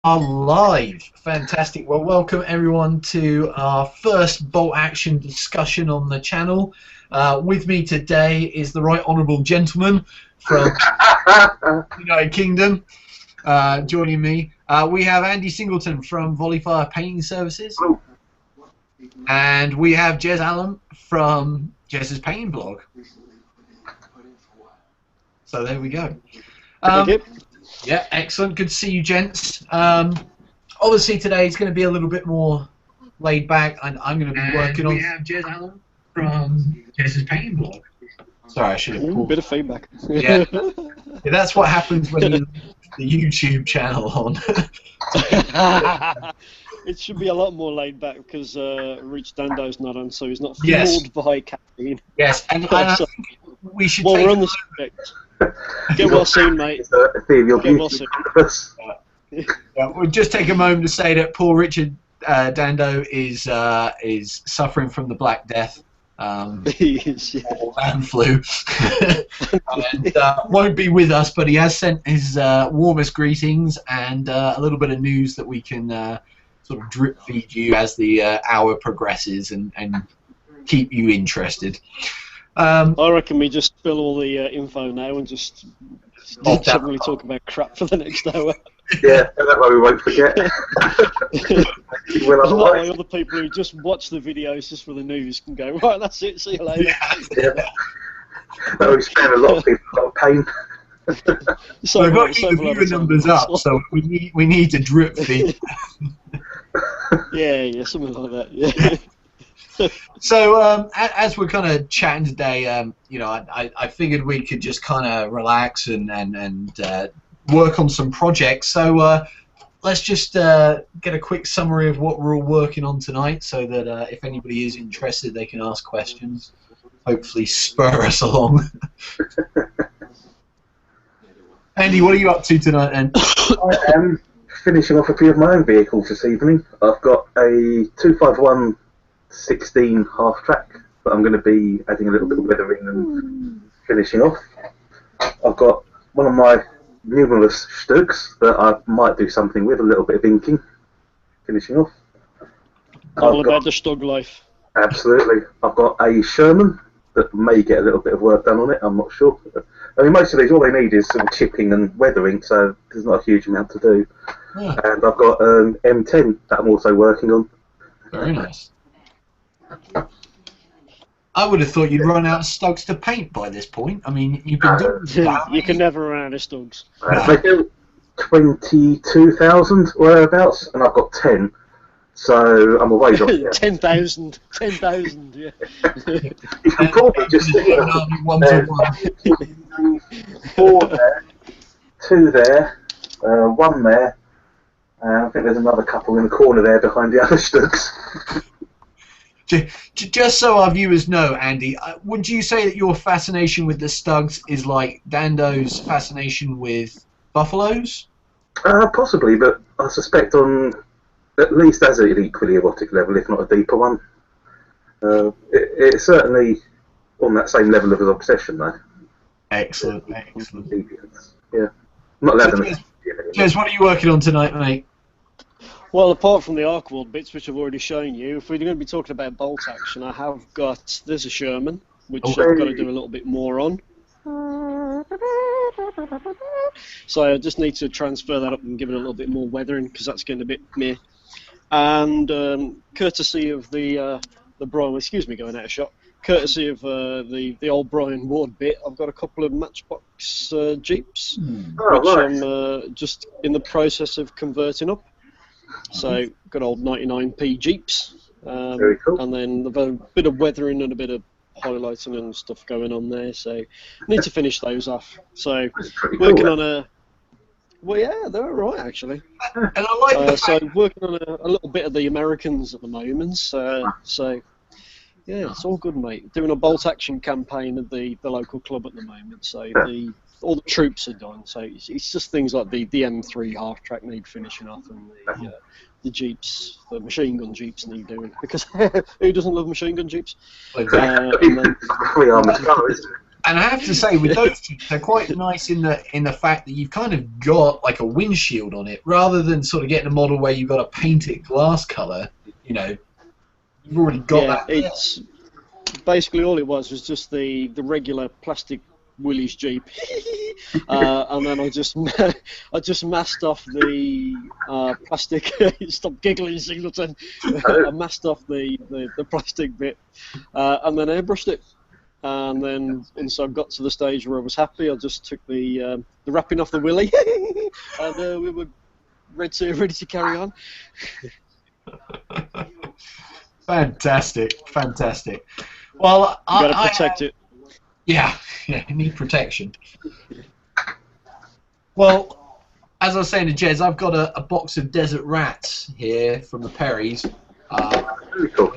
Are live. Fantastic. Well, welcome everyone to our first bolt action discussion on the channel. With me today is the Right Honourable Gentleman from the United Kingdom. Joining me, we have Andy Singleton from Volleyfire Painting Services. And we have Jez Allum from Jez's Painting Blog. So there we go. Yeah, excellent. Good to see you, gents. Obviously, today is going to be a little bit more laid back, and I'm going to be working on. We have Jez Allum from Jez's Painting Blog. Sorry, I should have pulled. Bit of feedback. Yeah. Yeah, that's what happens when you the YouTube channel on. It should be a lot more laid back because Rich Dando's not on, so he's not Yes. fooled by caffeine. Yes, and I think we should. Well, take we're on the subject. Get well soon, mate. Get well soon. We'll just take a moment to say that poor Richard Dando is suffering from the Black Death. He is, yeah. Or man flu. And won't be with us, but he has sent his warmest greetings and a little bit of news that we can sort of drip feed you as the hour progresses and keep you interested. I reckon we just spill all the info now and just generally talk about crap for the next hour. Yeah, that way we won't forget. That way other people who just watch the videos just for the news can go, right, that's it, see you later. Yeah. That would spare a lot of people a lot of pain. So we've got to keep the viewer numbers up, so we need to drip feed. Yeah, something like that, yeah. So as we're kind of chatting today, you know, I figured we could just kind of relax and work on some projects. So let's just get a quick summary of what we're all working on tonight, so that if anybody is interested, they can ask questions. Hopefully, spur us along. Andy, what are you up to tonight, then? I am finishing off a few of my own vehicles this evening. I've got a 251 16 half track that I'm going to be adding a little bit of weathering and finishing off. I've got one of my numerous Stugs that I might do something with, a little bit of inking, finishing off. All about the Stug life. Absolutely. I've got a Sherman that may get a little bit of work done on it, I'm not sure. I mean, most of these, all they need is some chipping and weathering, so there's not a huge amount to do. Yeah. And I've got an M10 that I'm also working on. Very nice. I would have thought you'd run out of Stugs to paint by this point. I mean, you've been doing that. You can never run out of Stugs. They do 22,000 whereabouts, and I've got 10. So I'm a ways off. 10,000, yeah. You can probably just see one to one. 4 there, 2 there, 1 there. I think there's another couple in the corner there behind the other Stugs. Just so our viewers know, Andy, would you say that your fascination with the Stugs is like Dando's fascination with buffaloes? Possibly, but I suspect on at least as an equally erotic level, if not a deeper one. It's certainly on that same level of obsession, though. Excellent, excellent. Yeah. I'm not allowed to. Jez, what are you working on tonight, mate? Well, apart from the Arcworld bits, which I've already shown you, if we're going to be talking about bolt action, I have got, there's a Sherman, which I've got to do a little bit more on. So I just need to transfer that up and give it a little bit more weathering, because that's getting a bit meh. And courtesy of the Brian, excuse me, going out of shot, courtesy of the old Brian Ward bit, I've got a couple of Matchbox Jeeps, which nice. I'm just in the process of converting up. So, good old 99p Jeeps, Very cool. and then a bit of weathering and a bit of highlighting and stuff going on there, so need to finish those off. So, working on a... Well, yeah, they're alright, actually. And I like the so, working on a little bit of the Americans at the moment, so, yeah, it's all good, mate. Doing a bolt action campaign at the local club at the moment, so all the troops are done, so it's just things like the M3 half track need finishing off, and the Jeeps, the machine gun Jeeps need doing, because who doesn't love machine gun Jeeps? Exactly. And then, Free armoured car, isn't it? And I have to say, with those two, they're quite nice in the fact that you've kind of got like a windshield on it, rather than sort of getting a model where you've got to paint it glass colour. You know, you've already got that. It's basically all it was just the regular plastic Willys Jeep, and then I just masked off the plastic. Stop giggling, Singleton. I masked off the plastic bit, and then airbrushed it. And then once I got to the stage where I was happy, I just took the wrapping off the willy, and we were ready to carry on. Fantastic. Well, you got to protect it. Yeah, you need protection. Well, as I was saying to Jez, I've got a box of desert rats here from the Perrys. Really cool.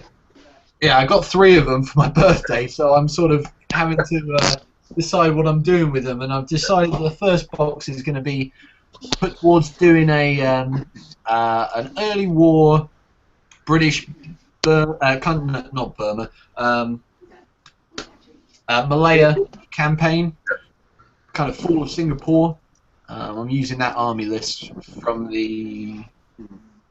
Yeah, I got 3 of them for my birthday, so I'm sort of having to decide what I'm doing with them, and I've decided the first box is going to be put towards doing an early war British, not Burma, Malaya campaign, kind of fall of Singapore. I'm using that army list from the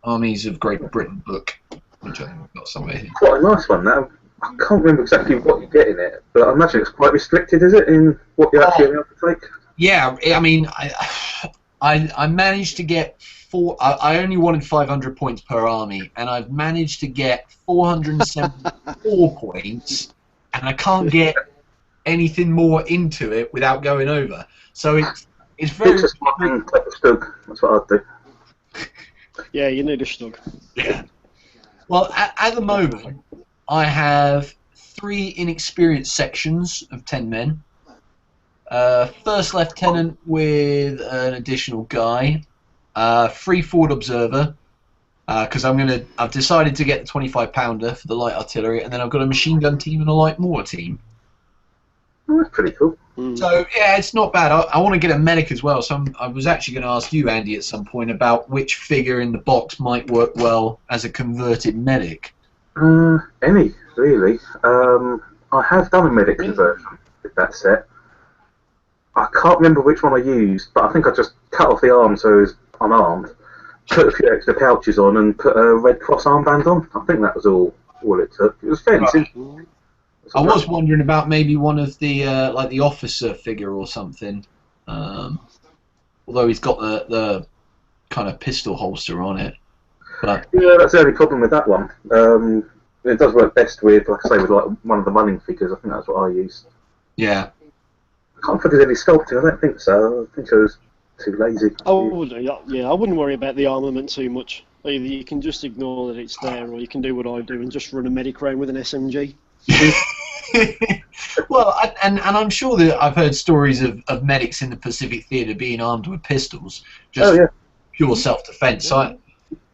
Armies of Great Britain book, which I think I've got somewhere here. Quite a nice one now. I can't remember exactly what you get in it, but I imagine it's quite restricted, is it, in what you're actually able to take? Yeah, I mean, I managed to get 4. I only wanted 500 points per army, and I've managed to get 474 points, and I can't get anything more into it without going over. So it's very. That's what I'd do. Yeah, you need a snug. Yeah. Well, at the moment, I have 3 inexperienced sections of 10 men. First lieutenant with an additional guy. 3 forward observer, because I've decided to get the 25-pounder for the light artillery, and then I've got a machine gun team and a light mortar team. Oh, that's pretty cool. So yeah, it's not bad. I want to get a medic as well. So I was actually going to ask you, Andy, at some point about which figure in the box might work well as a converted medic. Any really. I have done a medic conversion with that set. I can't remember which one I used, but I think I just cut off the arm so it was unarmed, put a few extra pouches on, and put a Red Cross armband on. I think that was all it took. It was fairly simple. I was wondering about maybe one of the like the officer figure or something. Although he's got the kind of pistol holster on it. But yeah, that's the only problem with that one. It does work best with, like I say, with like one of the running figures. I think that's what I used. Yeah. I can't think there's any sculpting. I don't think so. I think I was too lazy. Oh yeah, I wouldn't worry about the armament too much. Either you can just ignore that it's there, or you can do what I do and just run a medic around with an SMG. Well, and I'm sure that I've heard stories of medics in the Pacific Theatre being armed with pistols, just pure self-defense. So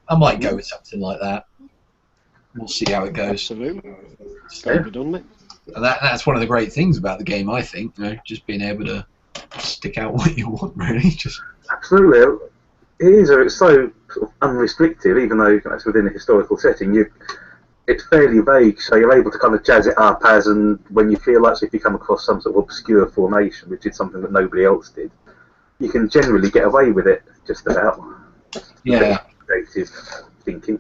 I might go with something like that. We'll see how it goes. Absolutely. It's got to be done, mate. And that's one of the great things about the game, I think. Just being able to stick out what you want, really. Just absolutely. It is. It's so sort of unrestricted, even though it's within a historical setting. It's fairly vague, so you're able to kind of jazz it up as and when you feel like. So if you come across some sort of obscure formation, which is something that nobody else did, you can generally get away with it just about. Yeah. Creative thinking.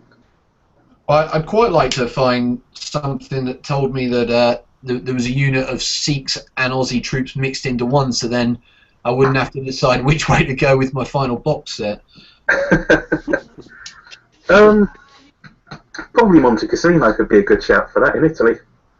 Well, I'd quite like to find something that told me that there was a unit of Sikhs and Aussie troops mixed into one, so then I wouldn't have to decide which way to go with my final box set. Probably Monte Cassino could be a good shout for that in Italy.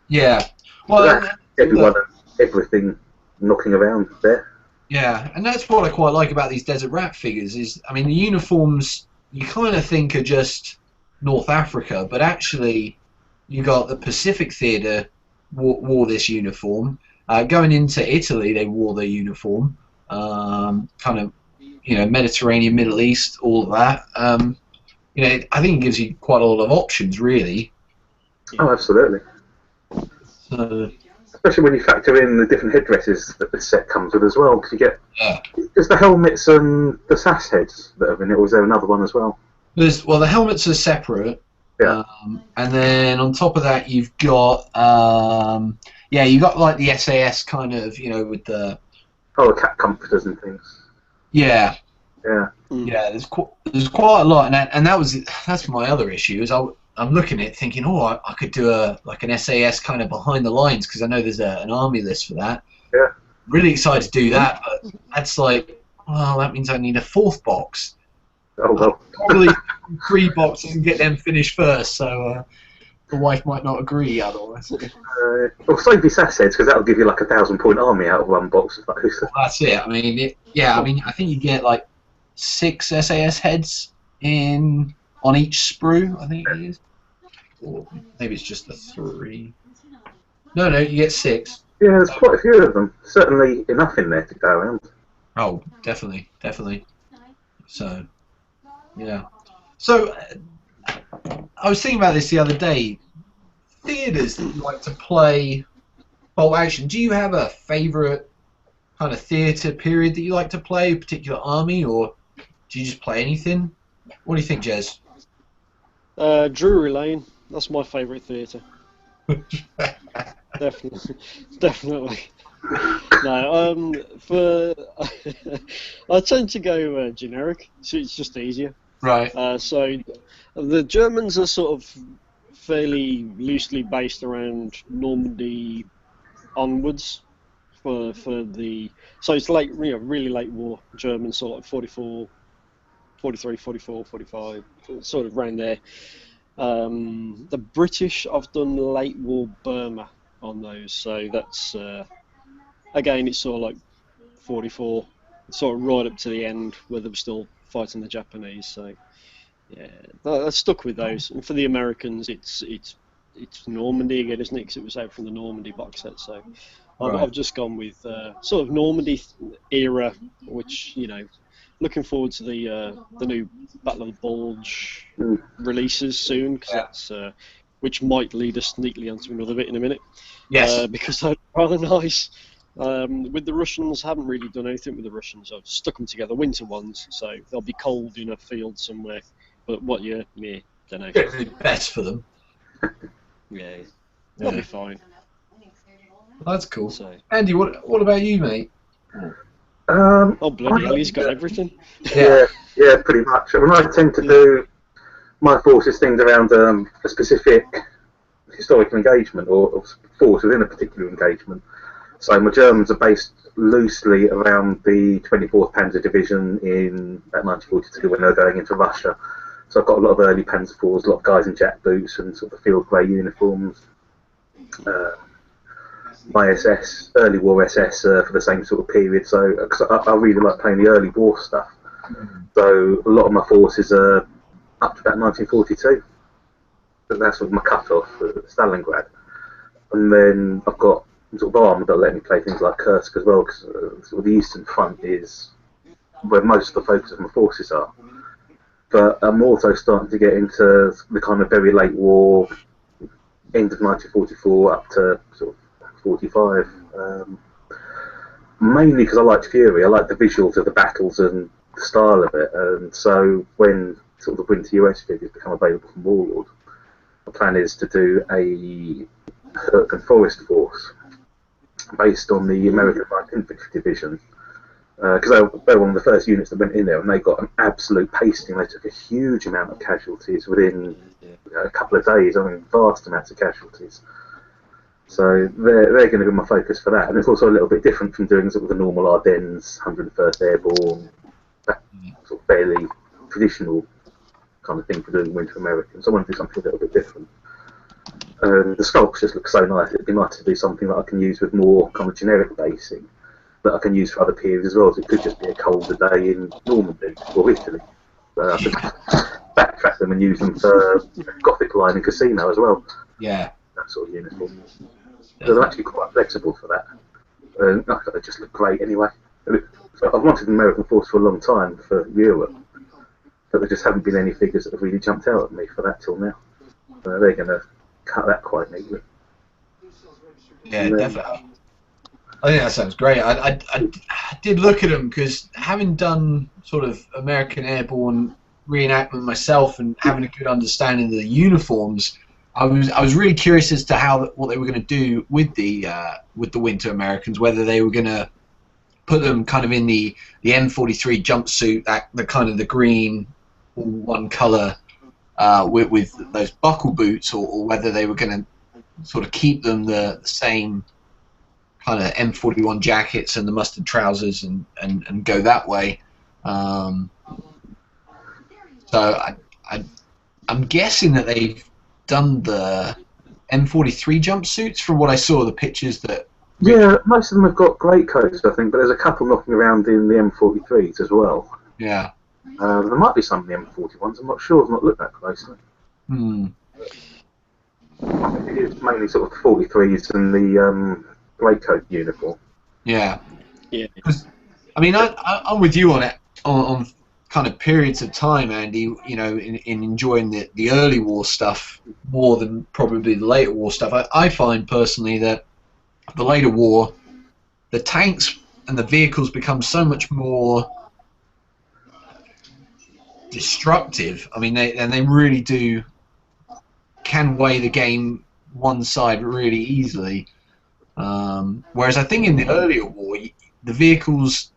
Yeah. Well, everyone and everything knocking around there. Yeah, and that's what I quite like about these Desert Rat figures is, I mean, the uniforms you kind of think are just North Africa, but actually you got the Pacific Theatre wore this uniform. Going into Italy, they wore their uniform. Kind of, Mediterranean, Middle East, all of that. I think it gives you quite a lot of options, really. Oh, absolutely. So, especially when you factor in the different headdresses that the set comes with as well, because you get there's the helmets and the sash heads that have in it, or is there another one as well? The helmets are separate. Yeah. And then on top of that, you've got Yeah, you got like the SAS kind of, you know, with the Oh, the cat comforters and things. yeah. Yeah. Yeah, there's quite a lot, that's my other issue is I'm looking at it thinking, oh, I could do an SAS kind of behind the lines because I know there's an army list for that. Yeah. Really excited to do that, but that's like, well, that means I need a fourth box. Oh well. Probably 3 boxes and get them finished first, so the wife might not agree otherwise. Well, save your assets because that'll give you like 1,000-point army out of one box. Well, that's it. I mean, I think you get like 6 SAS heads on each sprue. I think it is, or maybe it's just the 3. No, you get 6. Yeah, there's quite a few of them. Certainly enough in there to go around. Oh, definitely. So, yeah. So, I was thinking about this the other day. Theatres that you like to play bolt action. Do you have a favourite kind of theatre period that you like to play, a particular army, or do you just play anything? What do you think, Jez? Drury Lane. That's my favourite theatre. Definitely. No, I tend to go generic, so it's just easier. Right. So the Germans are sort of fairly loosely based around Normandy onwards so it's late, really late war German, sort of 44, 43, 44, 45, sort of around there. The British, I've done late war Burma on those, so that's again, it's sort of like 44, sort of right up to the end where they were still fighting the Japanese. So yeah, I stuck with those. And for the Americans, it's Normandy again, isn't it? Because it was out from the Normandy box set. So I've just gone with sort of Normandy era, which, looking forward to the new Battle of the Bulge releases soon, because that's which might lead us neatly onto another bit in a minute. Yes. Because they're rather nice. With the Russians, I haven't really done anything with the Russians. I've stuck them together, winter ones, so they'll be cold in a field somewhere. But what year? Yeah, don't know. It's the best for them. Yeah, they'll be fine. Well, that's cool. So. Andy, what about you, mate? Oh bloody hell, he's got everything. Yeah, pretty much. I mean, I tend to do my forces things around a specific historical engagement or force within a particular engagement. So my Germans are based loosely around the 24th Panzer Division in about 1942 when they were going into Russia. So I've got a lot of early Panzer IVs, a lot of guys in jack boots and sort of field grey uniforms. My SS, early war SS for the same sort of period. So cause I really like playing the early war stuff. So a lot of my forces are up to about 1942. So that's sort of my cut-off at Stalingrad. And then I've got sort of arm that let me play things like Kursk as well, because sort of the Eastern Front is where most of the focus of my forces are. But I'm also starting to get into the kind of very late war, end of 1944 up to sort of 45. Mainly because I liked Fury. I liked the visuals of the battles and the style of it. And so when sort of the Winter US figures become available from Warlord, the plan is to do a Herc and Forest force based on the American Light Infantry Division, because they were one of the first units that went in there, and they got an absolute pasting. They took a huge amount of casualties within a couple of days. I mean, vast amounts of casualties. So they're going to be my focus for that, and it's also a little bit different from doing sort of the normal Ardennes, 101st Airborne, that sort of fairly traditional kind of thing for doing Winter Americans. So I want to do something a little bit different. The sculpts just look so nice. It'd be nice to do something that I can use with more kind of generic basing that I can use for other periods as well. So it could just be a colder day in Normandy or Italy. I could backtrack them and use them for Gothic Line and Casino as well. Yeah. That sort of uniform. So they're actually quite flexible for that. They just look great anyway. So I've wanted an American force for a long time for Europe, but there just haven't been any figures that have really jumped out at me for that till now. They're going to cut that quite neatly. Yeah, definitely. I think that sounds great. I did look at them because having done sort of American Airborne reenactment myself and having a good understanding of the uniforms, I was really curious as to what they were going to do with the Winter Americans, whether they were going to put them kind of in the M43 jumpsuit, the kind of the green, all one color, with those buckle boots, or whether they were going to sort of keep them the same kind of M41 jackets and the mustard trousers and go that way. So I'm guessing that they've done the M43 jumpsuits from what I saw, the pictures that... Yeah, most of them have got great coats, I think, but there's a couple knocking around in the M43s as well. Yeah. There might be some in the M41s, I'm not sure, I've not looked that closely. It's mainly sort of the 43s and the grey coat uniform. Yeah. Yeah. Because, I mean, I'm with you on it, on kind of periods of time, Andy, you know, in enjoying the early war stuff more than probably the later war stuff. I find personally that the later war, the tanks and the vehicles become so much more destructive. I mean, they really can weigh the game one side really easily. Whereas I think in the earlier war, the vehicles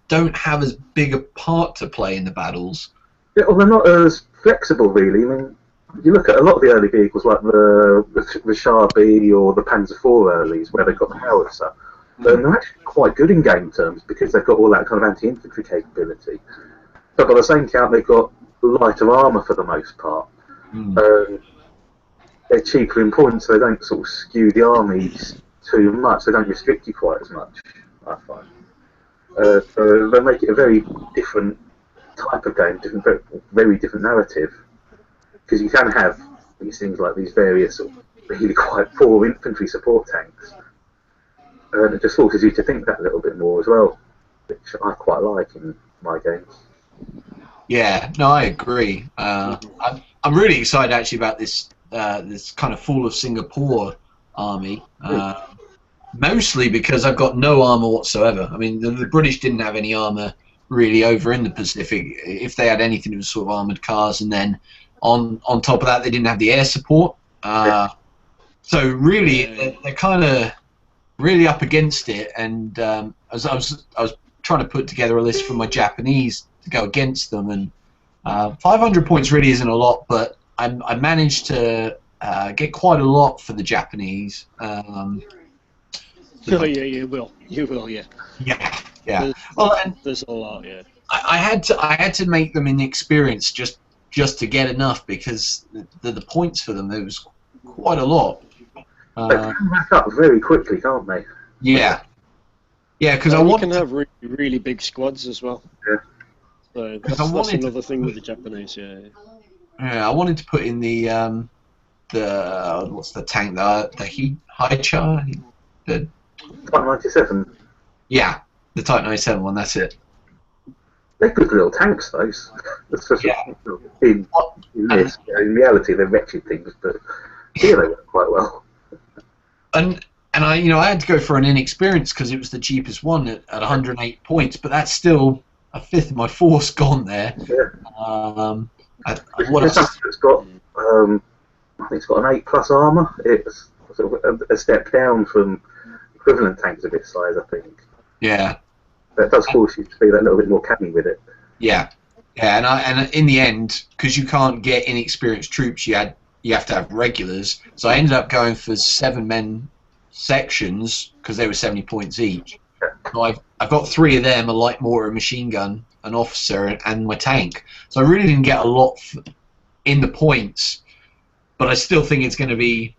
don't have as big a part to play in the battles. Yeah, well, they're not as flexible, really. I mean, you look at a lot of the early vehicles, like the Shah B or the Panzer IV earlies, where they've got the howitzer, and they're actually quite good in game terms because they've got all that kind of anti-infantry capability. But by the same count, they've got lighter armour for the most part. They're cheaper in points, so they don't sort of skew the armies too much. They don't restrict you quite as much, I find. So they make it a very different type of game, very different narrative. Because you can have these things like these various sort of really quite poor infantry support tanks. And it just forces you to think that a little bit more as well, which I quite like in my games. Yeah, no, I agree. I'm really excited actually about this kind of fall of Singapore army. Mostly because I've got no armour whatsoever. I mean, the British didn't have any armour really over in the Pacific. If they had anything, it was sort of armoured cars, and then on top of that, they didn't have the air support. So really, they're kind of really up against it. And I was trying to put together a list for my Japanese to go against them, and 500 points really isn't a lot, but I managed to get quite a lot for the Japanese. Oh yeah, you will, yeah. Yeah. Well, and there's a lot, yeah. I had to make them inexperienced just to get enough, because the points for them, there was quite a lot. They can rack up very quickly, can't they? Yeah. Yeah, because you can have really big squads as well. Yeah. So that's another thing with the Japanese, yeah. Yeah, I wanted to put in the what's the tank, the Haicha, the Type 97. Yeah, the Type 97 one, that's it. They're good little tanks, those. In reality, they're wretched things, but here they work quite well. And I had to go for an inexperienced because it was the cheapest one at 108 points, but that's still a fifth of my force gone there. Yeah. It's got, I think it's got an 8+ armour. It's sort of a step down from equivalent tanks of its size, I think. Yeah. That does force you to be that little bit more canny with it. Yeah. Yeah, and in the end, because you can't get inexperienced troops, you have to have regulars. So I ended up going for 7-men sections because they were 70 points each. So I've got 3 of them, a light mortar, a machine gun, an officer, and my tank. So I really didn't get a lot in the points, but I still think it's going to be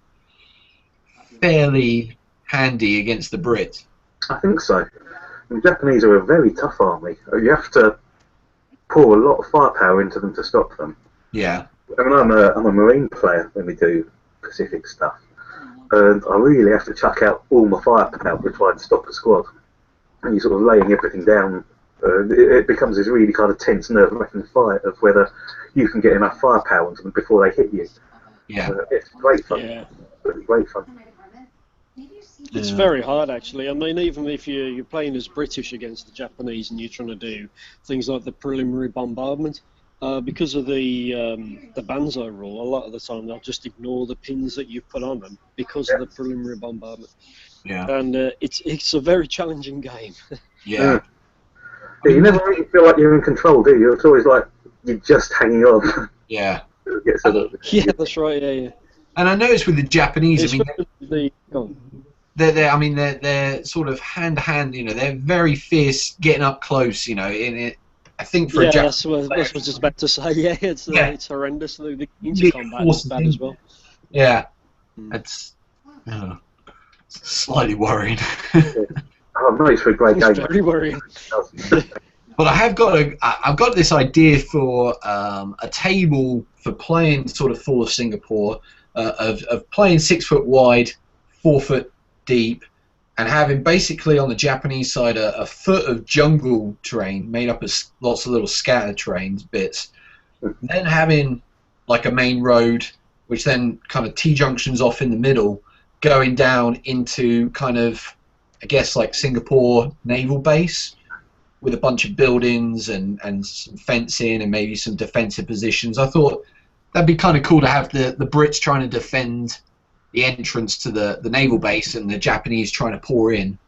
fairly handy against the Brits. I think so. The Japanese are a very tough army. You have to pour a lot of firepower into them to stop them. Yeah. I mean, I'm a Marine player when we do Pacific stuff, and I really have to chuck out all my firepower to try and stop a squad. And you're sort of laying everything down. It becomes this really kind of tense, nerve-wracking fight of whether you can get enough firepower into them before they hit you. Yeah. It's great fun. Yeah. Really great fun. It's very hard, actually. I mean, even if you're playing as British against the Japanese and you're trying to do things like the preliminary bombardment, Because of the banzo rule, a lot of the time they'll just ignore the pins that you've put on them because of the preliminary bombardment. Yeah. And it's a very challenging game. Yeah. Yeah, you never really feel like you're in control, do you? It's always like you're just hanging on. Yeah. Yeah, that's right. Yeah. And I noticed with the Japanese, they're sort of hand to hand. You know, they're very fierce, getting up close. You know, I think for a Japanese, that's what I was just about to say. Yeah, it's horrendous. The intercombat is bad as well. Yeah, it's slightly worrying. Oh, no, it's a great game. It's very worrying. But I've got this idea for a table for playing sort of Fall of Singapore, of playing 6 foot wide, 4 foot deep, and having basically on the Japanese side a foot of jungle terrain made up of lots of little scattered terrains bits, then having like a main road, which then kind of T-junctions off in the middle, going down into kind of, I guess, like Singapore naval base, with a bunch of buildings and some fencing and maybe some defensive positions. I thought that'd be kind of cool to have the Brits trying to defend the entrance to the naval base and the Japanese trying to pour in.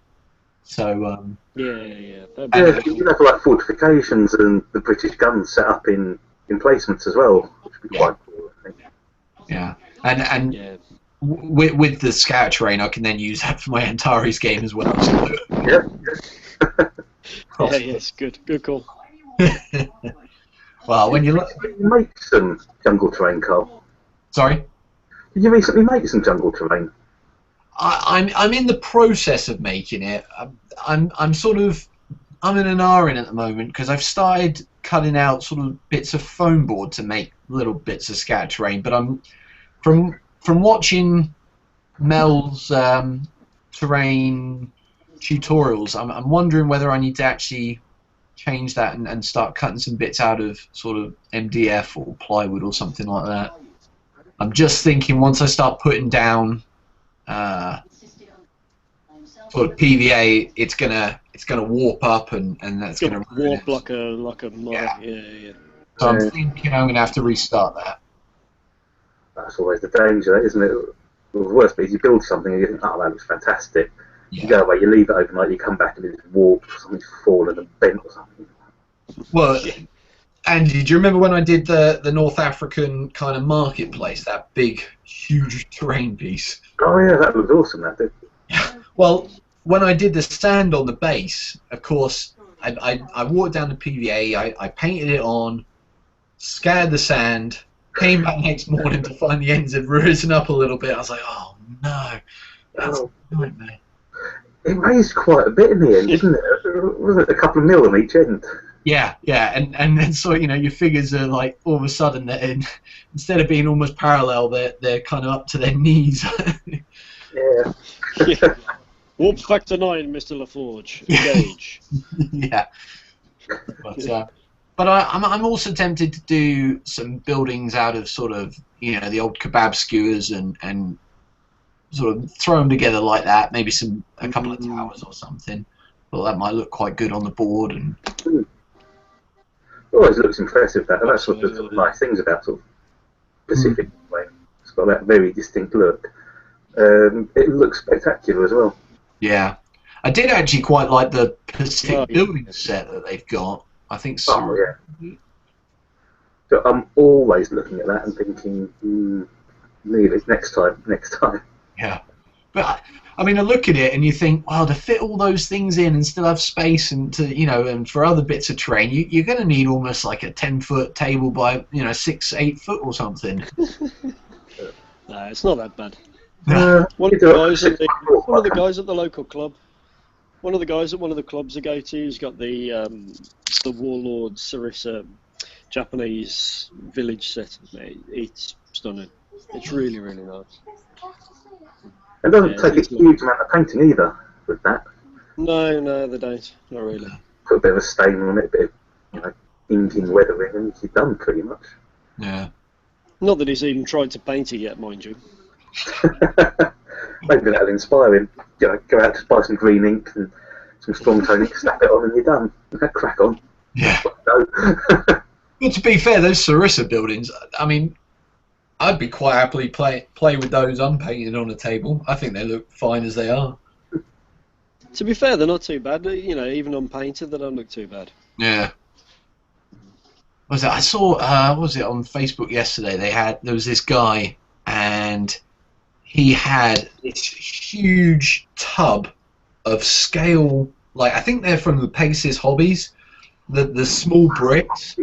So yeah. You have like fortifications and the British guns set up in emplacements as well, which would be quite cool, I think. Yeah, and with the scout terrain, I can then use that for my Antares game as well. Yeah. Yes, good call. Well, when you make some jungle terrain, Carl. Sorry? Did you recently make some jungle terrain? I'm in the process of making it. I'm in an R in at the moment because I've started cutting out sort of bits of foam board to make little bits of scatter terrain. But I'm from watching Mel's terrain tutorials. I'm wondering whether I need to actually change that and start cutting some bits out of sort of MDF or plywood or something like that. I'm just thinking once I start putting down sort of PVA, it's gonna warp up and that's gonna warp like a mother. Yeah. So I'm thinking I'm gonna have to restart that. That's always the danger, isn't it? The worst bit is you build something and you think, oh, that looks fantastic. You go away, you leave it overnight, you come back and it's warped or something's fallen and bent or something. Well, Andy, do you remember when I did the North African kind of marketplace, that big, huge terrain piece? Oh yeah, that looked awesome, that did. Well, when I did the stand on the base, of course, I walked down the PVA, I painted it on, scattered the sand, came back next morning to find the ends had risen up a little bit. I was like, oh no, that's a nightmare. It raised quite a bit in the end, didn't it? Wasn't it a couple of mil on each end? Yeah, and then so your figures are like all of a sudden instead of being almost parallel, they're kind of up to their knees. Yeah. Warp factor 9, Mr. LaForge. Engage. Yeah. But I'm also tempted to do some buildings out of sort of the old kebab skewers and sort of throw them together like that. Maybe a couple of towers or something. Well, that might look quite good on the board. And always looks impressive. That's one of the nice things about sort of Pacific way. It's got that very distinct look. It looks spectacular as well. Yeah, I did actually quite like the Pacific building set that they've got. I think so. Oh yeah. So I'm always looking at that and thinking, nearly next time. Yeah, but I mean, I look at it and you think, wow, to fit all those things in and still have space and and for other bits of terrain, you're going to need almost like a 10-foot table by 6-8 foot or something. No, it's not that bad. One of the guys at the local club, one of the guys at one of the clubs I go to, has got the Warlord Sarissa Japanese village set. It's stunning. It's really, really nice. It doesn't take a huge amount of painting either with that. No, they don't. Not really. Put a bit of a stain on it, a bit of inking, weathering, and you're done pretty much. Yeah. Not that he's even tried to paint it yet, mind you. Maybe that'll inspire him. Go out to buy some green ink and some strong tone ink, snap it on, and you're done. Crack on. Yeah. But to be fair, those Sarissa buildings, I mean, I'd be quite happily play with those unpainted on a table. I think they look fine as they are. To be fair, they're not too bad. You know, even unpainted, they don't look too bad. Yeah. Was it? I saw. What was it on Facebook yesterday? There was this guy, and he had this huge tub of scale. Like I think they're from the Paces Hobbies, the small bricks.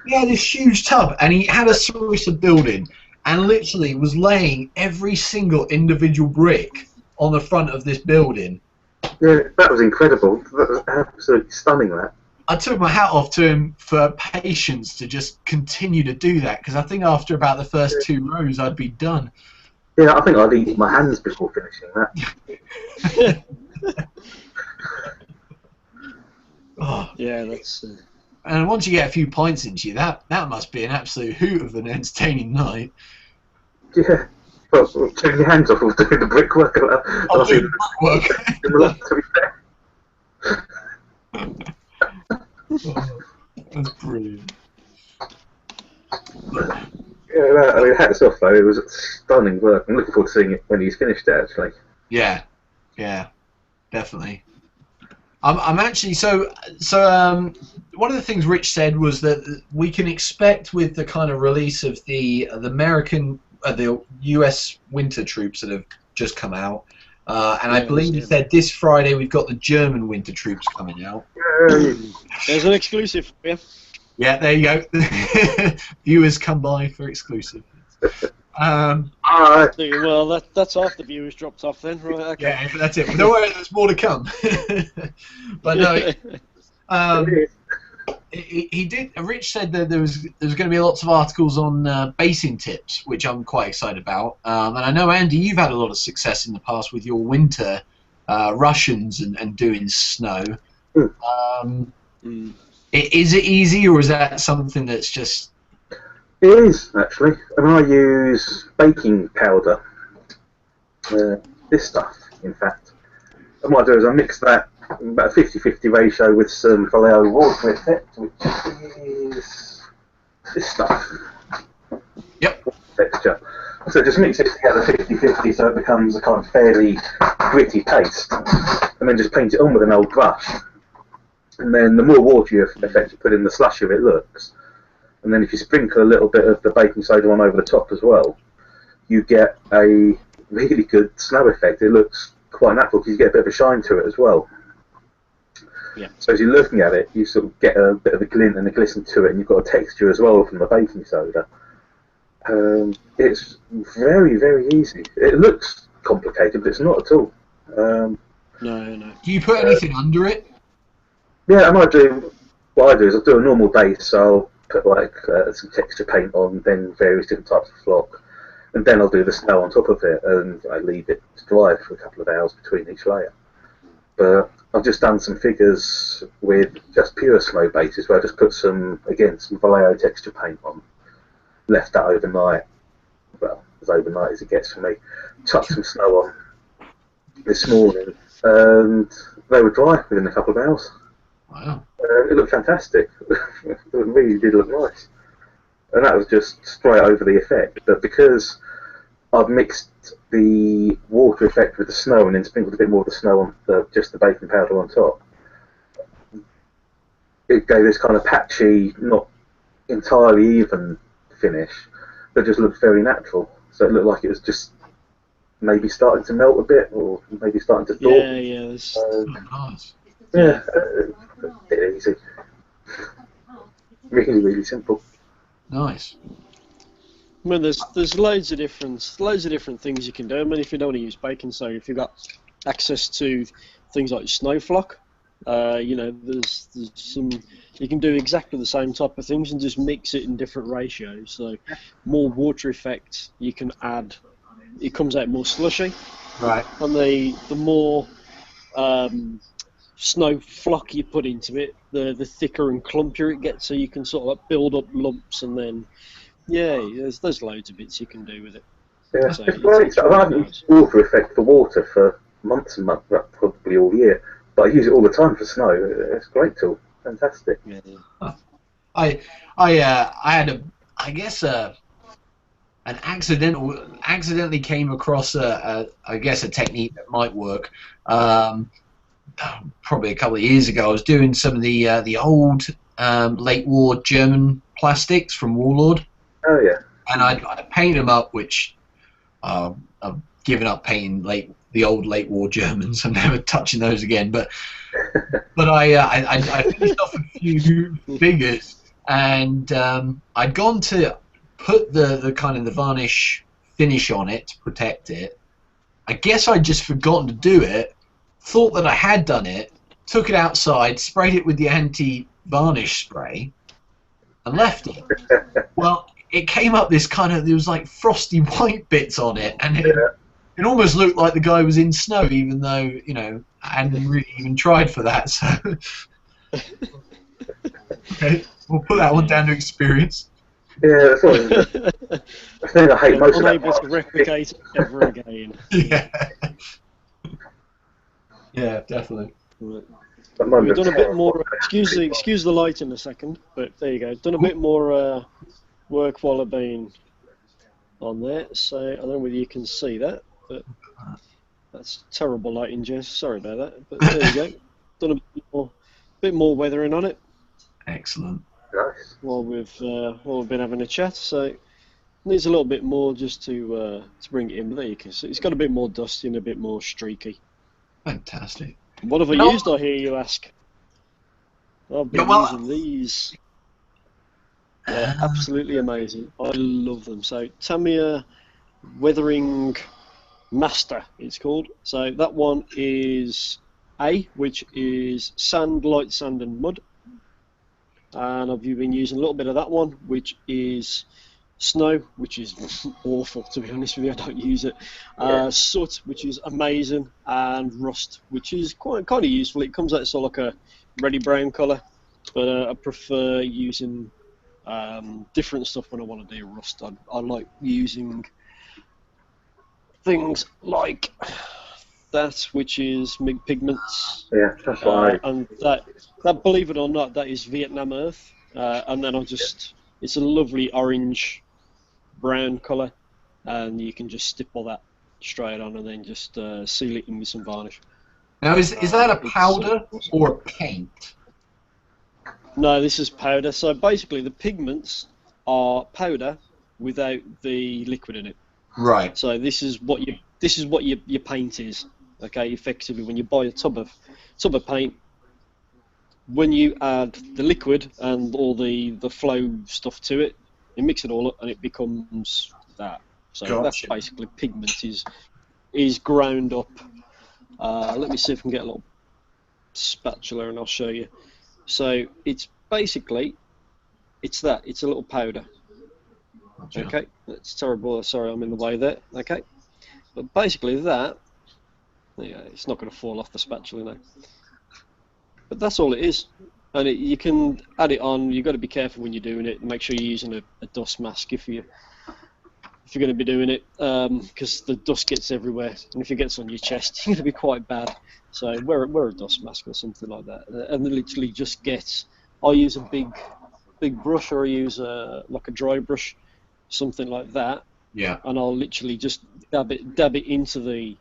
Yeah, this huge tub, and he had a Sarissa building, and literally was laying every single individual brick on the front of this building. Yeah, that was incredible. That was absolutely stunning. That. I took my hat off to him for patience to just continue to do that, because I think after about the first 2 rows I'd be done. Yeah, I think I'd eat my hands before finishing that. Oh. Yeah, that's. And once you get a few pints into you, that must be an absolute hoot of an entertaining night. Yeah. Well, taking your hands off or doing the brickwork. I'll do the brickwork. To be fair. Oh, that's brilliant. Yeah, no, I mean, hats off though. It was stunning work. I'm looking forward to seeing it when he's finished it. Actually. Yeah, definitely. I'm actually one of the things Rich said was that we can expect with the kind of release of the American the US winter troops that have just come out, and I believe he said this Friday we've got the German winter troops coming out. There's an exclusive. Yeah. Yeah, there you go. Viewers come by for exclusive. Well, that's half the viewers dropped off then, right? Okay. Yeah, that's it. Don't worry, there's more to come. But no, he did. Rich said that there was going to be lots of articles on basing tips, which I'm quite excited about. And I know, Andy, you've had a lot of success in the past with your winter Russians and doing snow. Is it easy, or is that something that's just... It is, actually. I mean, I use baking powder. This stuff, in fact. And what I do is I mix that about a 50-50 ratio with some Vallejo water effect, which is this stuff. Yep. Texture. So just mix it together 50-50 so it becomes a kind of fairly gritty paste. And then just paint it on with an old brush. And then the more watery effect you put in, the slushier it looks. And then if you sprinkle a little bit of the baking soda on over the top as well, you get a really good snow effect. It looks quite natural because you get a bit of a shine to it as well. Yeah. So as you're looking at it, you sort of get a bit of a glint and a glisten to it, and you've got a texture as well from the baking soda. It's very, very easy. It looks complicated, but it's not at all. No. Do you put anything under it? Yeah, I might do. What I do is I'll do a normal base, so I'll put like some texture paint on, then various different types of flock, and then I'll do the snow on top of it, and I leave it to dry for a couple of hours between each layer. But I've just done some figures with just pure snow bases where I just put some Vallejo texture paint on, left that overnight, well, as overnight as it gets for me, chucked some snow on this morning, and they were dry within a couple of hours. Wow. It looked fantastic. It really did look nice. And that was just straight over the effect. But because I've mixed the water effect with the snow and then sprinkled a bit more of the snow on just the baking powder on top, it gave this kind of patchy, not entirely even finish, but just looked very natural. So it looked like it was just maybe starting to melt a bit, or maybe starting to thaw. Yeah. Nice. Yeah, a bit easy. Really, really simple. Nice. I mean, there's loads of different things you can do. I mean, if you don't want to use baking soda, if you've got access to things like Snowflock, there's some, you can do exactly the same type of things and just mix it in different ratios. So more water effect you can add, it comes out more slushy. Right. And the more snow flock you put into it, the thicker and clumpier it gets, so you can sort of like build up lumps, and then there's loads of bits you can do with it. Yeah, So it's great. I haven't used water effect for water for months and months, probably all year, but I use it all the time for snow. It's a great tool, fantastic. Yeah. I had I guess accidentally came across I guess a technique that might work. Probably a couple of years ago, I was doing some of the old late war German plastics from Warlord, Oh yeah. and I painted them up, which I've given up painting the old late war Germans. I'm never touching those again. But I finished off a few figures, and I'd gone to put the kind of the varnish finish on it to protect it. I guess I'd just forgotten to do it. Thought that I had done it. Took it outside, sprayed it with the anti-varnish spray, and left it. Well, it came up this kind of, there was like frosty white bits on it, and it almost looked like the guy was in snow, even though, you know, I hadn't really even tried for that. So, okay, we'll put that one down to experience. Yeah, that's all. The thing I hate most about unable to replicate it ever again. Yeah. Yeah, definitely. Right. We've done a bit more. Excuse the light in a second, but there you go. Done a bit more work while I've been on there. So I don't know whether you can see that, but that's terrible lighting, Jess. Sorry about that. But there you go. Done a bit more weathering on it. Excellent. Nice. While we've been having a chat. So needs a little bit more just to bring it in. But there you can see it's got a bit more dusty and a bit more streaky. Fantastic. What have I used, I hear you ask? I've been using these. They're absolutely amazing. I love them. So Tamiya Weathering Master, it's called. So that one is A, which is sand, light sand and mud. And I've been using a little bit of that one, which is snow, which is awful, to be honest with you. I don't use it. Soot, which is amazing, and rust, which is kind of useful. It comes out sort of like a reddy brown colour, but I prefer using different stuff when I want to do rust. I like using things like that, which is pigments. Yeah, that's why. And that, believe it or not, that is Vietnam Earth. And then it's a lovely orange brown colour, and you can just stipple that straight on and then just seal it in with some varnish. Now, is that a powder or a paint? No, this is powder. So basically, the pigments are powder without the liquid in it. Right. So this is what your paint is. Okay, effectively, when you buy a tub of paint, when you add the liquid and all the flow stuff to it, you mix it all up and it becomes that. So that's basically pigment is ground up. Let me see if I can get a little spatula and I'll show you. So it's basically it's a little powder. Gotcha. Okay, that's terrible. Sorry, I'm in the way there. Okay, but basically that. Yeah, it's not going to fall off the spatula now. But that's all it is. And you can add it on. You've got to be careful when you're doing it. Make sure you're using a dust mask if you're going to be doing it, because the dust gets everywhere. And if it gets on your chest, it's going to be quite bad. So wear a dust mask or something like that. And then literally just I use a big brush, or I use like a dry brush, something like that. Yeah. And I'll literally just dab it into the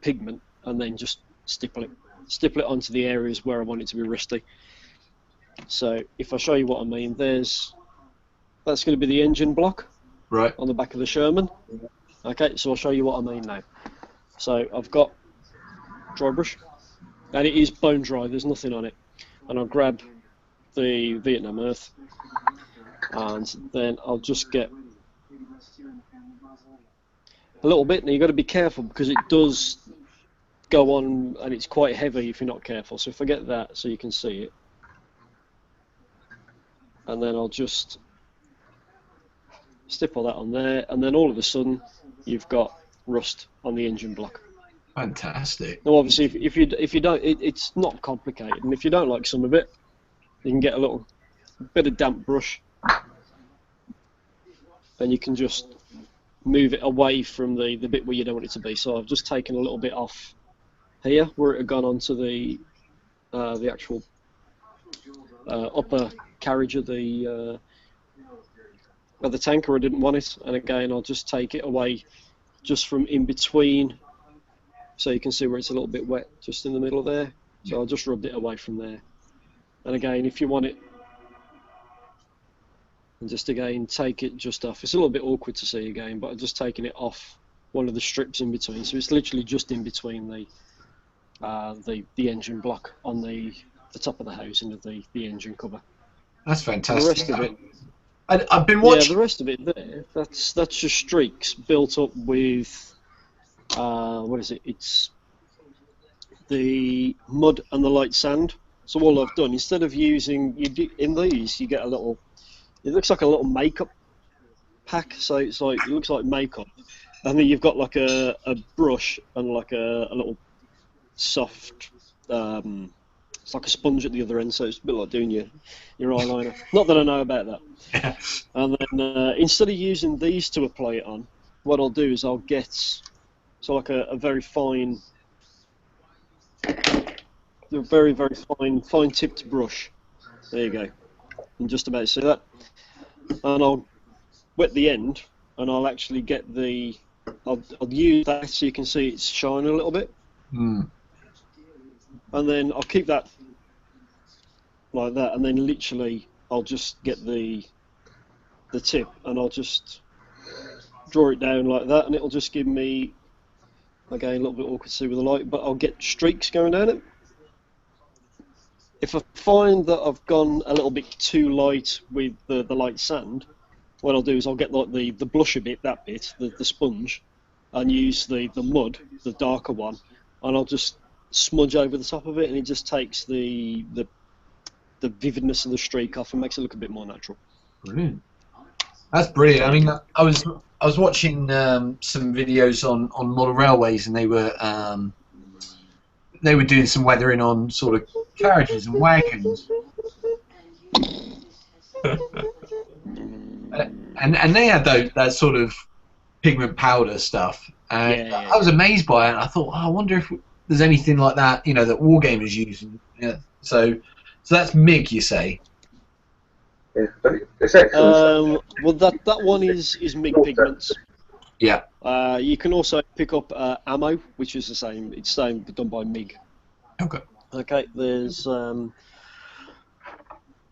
pigment, and then just stipple it onto the areas where I want it to be rusty. So if I show you what I mean, that's going to be the engine block, right, on the back of the Sherman. Okay, so I'll show you what I mean now. So I've got dry brush, and it is bone dry, there's nothing on it, and I'll grab the Vietnam Earth, and then I'll just get a little bit. Now you've got to be careful because it does go on and it's quite heavy if you're not careful. So if I get that so you can see it, and then I'll just stipple that on there, and then all of a sudden you've got rust on the engine block. Fantastic. Now obviously if you don't, it's not complicated, and if you don't like some of it, you can get a little bit of damp brush and you can just move it away from the bit where you don't want it to be. So I've just taken a little bit off here where it had gone onto the actual upper carriage of the tanker. I didn't want it, and again I'll just take it away just from in between, so you can see where it's a little bit wet just in the middle there. So I'll just rub it away from there. And again, if you want it, and just again take it just off. It's a little bit awkward to see again, but I'm just taking it off one of the strips in between. So it's literally just in between the engine block on the top of the housing of the engine cover. That's fantastic. The rest of it, I've been watching. Yeah, the rest of it there, that's just streaks built up with what is it? It's the mud and the light sand. So all I've done, instead of using in these, you get a little. It looks like a little makeup pack. So it's like it looks like makeup, and then you've got like a brush and like a little soft. It's like a sponge at the other end, so it's a bit like doing your eyeliner. Not that I know about that. And then instead of using these to apply it on, what I'll do is I'll get like a very fine, very fine tipped brush. There you go. And just about see that. And I'll wet the end, and I'll actually get I'll use that so you can see it's shining a little bit. Mm. And then I'll keep that like that, and then literally I'll just get the tip, and I'll just draw it down like that, and it'll just give me, again, a little bit awkward to see with the light, but I'll get streaks going down it. If I find that I've gone a little bit too light with the light sand, what I'll do is I'll get like the blusher bit, that bit, the sponge, and use the mud, the darker one, and I'll just smudge over the top of it, and it just takes the vividness of the streak off and makes it look a bit more natural. Brilliant. That's brilliant. I mean, I was watching some videos on model railways, and they were doing some weathering on sort of carriages and wagons. and they had that sort of pigment powder stuff, and Yeah. I was amazed by it. And I thought, I wonder if there's anything like that, that Wargamers using. Yeah. So that's MIG, you say? Yeah, it's excellent. Well, that one is MIG pigments. Yeah. You can also pick up ammo, which is the same. It's the same, but done by MIG. Okay. Okay. There's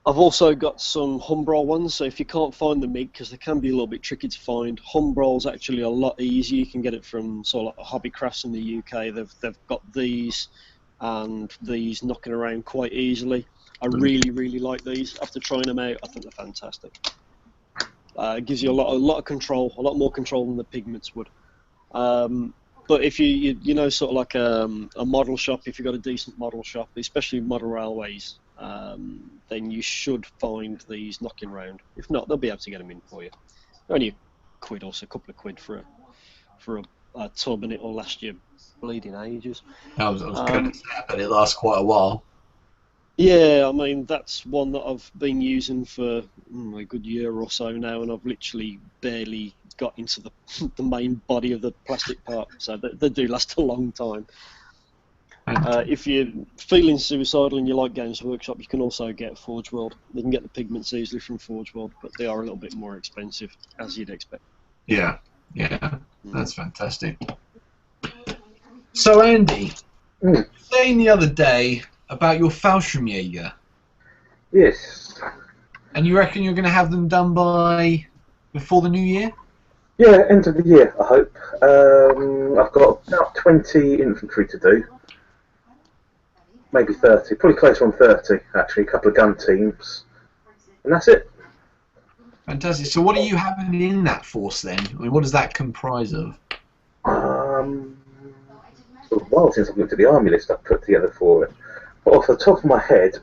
I've also got some Humbrol ones, so if you can't find the MIG, because they can be a little bit tricky to find, Humbrol's actually a lot easier. You can get it from sort of hobby crafts in the UK. They've got these and these knocking around quite easily. I really like these. After trying them out, I think they're fantastic. It gives you a lot of control, a lot more control than the pigments would. But if you know, sort of like a model shop, if you've got a decent model shop, especially model railways, then you should find these knocking around. If not, they'll be able to get them in for you. Only a quid, also a couple of quid for a tub, and it'll last you bleeding ages. I was going to say, but it lasts quite a while. Yeah, I mean, that's one that I've been using for a good year or so now, and I've literally barely got into the main body of the plastic part, so they do last a long time. If you're feeling suicidal and you like Games Workshop, you can also get Forge World. You can get the pigments easily from Forge World, but they are a little bit more expensive, as you'd expect. Yeah, that's fantastic. So, Andy, saying the other day about your Fallschirmjäger. Yes. And you reckon you're going to have them done before the new year? Yeah, end of the year, I hope. I've got about 20 infantry to do. Maybe 30, probably closer on 30 actually, a couple of gun teams. And that's it. Fantastic. So what are you having in that force then? I mean, what does that comprise of? It's been a while since I've looked at the army list I've put together for it. But off the top of my head,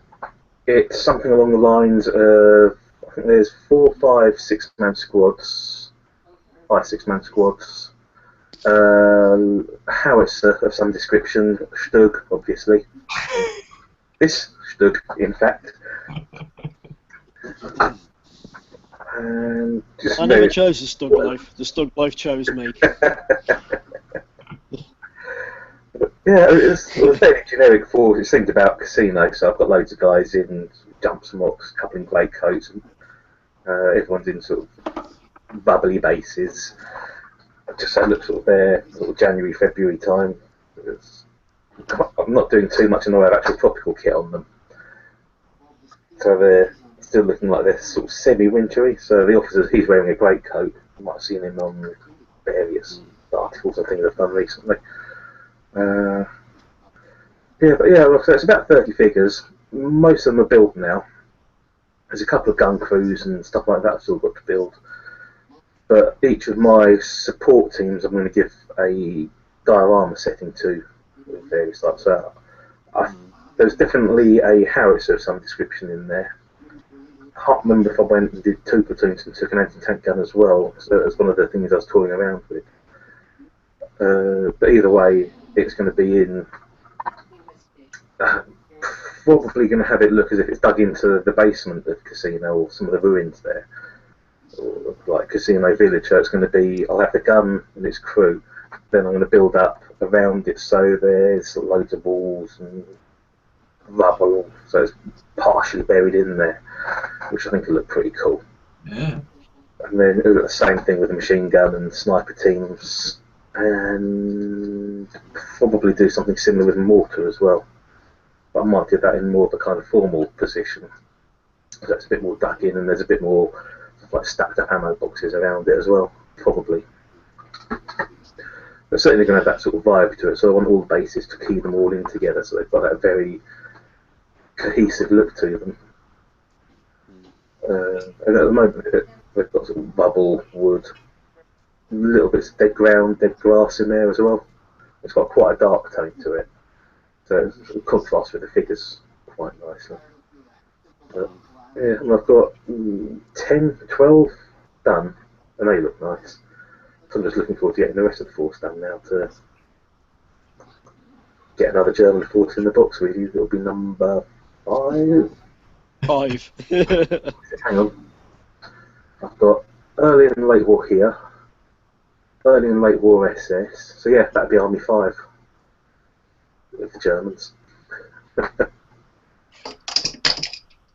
it's something along the lines of, I think there's 4, 5, 6-man squads, 5, 6-man squads, howitzer of some description, Stug, obviously. This Stug, in fact. And just I never chose the Stug Life. The Stug Life chose me. Yeah, it's a fairly generic force. It's themed about casino, so I've got loads of guys in jump smocks, a couple in grey coats, and everyone's in sort of bubbly bases. Just so it looks sort of there, sort of January, February time. I'm not doing too much in the way of actual tropical kit on them. So they're still looking like they're sort of semi-wintry. So the officer, he's wearing a great coat. You might have seen him on various articles and things I've done recently. So it's about 30 figures. Most of them are built now. There's a couple of gun crews and stuff like that I've still got to build. But each of my support teams I'm going to give a diorama setting to with various types. So there's definitely a howitzer of some description in there. I can't remember if I went and did 2 platoons and took an anti-tank gun as well. So that's one of the things I was toying around with. But either way, it's going to be in... probably going to have it look as if it's dug into the basement of the casino or some of the ruins there. Or like Casino Village, so it's going to be... I'll have the gun and its crew. Then I'm going to build up around it so there's loads of walls and rubble, so it's partially buried in there, which I think will look pretty cool. Yeah. And then we've got the same thing with the machine gun and sniper teams, and probably do something similar with mortar as well. But I might do that in more of a kind of formal position, so it's a bit more dug in and there's a bit more like stacked up ammo boxes around it as well, probably. They're certainly going to have that sort of vibe to it, so I want all the bases to key them all in together, so they've got that very cohesive look to them. And at the moment, they've got sort of bubble, wood, little bits of dead ground, dead grass in there as well. It's got quite a dark tone to it, so it sort of contrasts with the figures quite nicely. But, yeah, and I've got 10, 12 done, and they look nice. So I'm just looking forward to getting the rest of the force done now to get another German force in the box with you. It'll be number 5. 5. Hang on. I've got early and late war here, early and late war SS. So yeah, that'd be Army 5 with the Germans.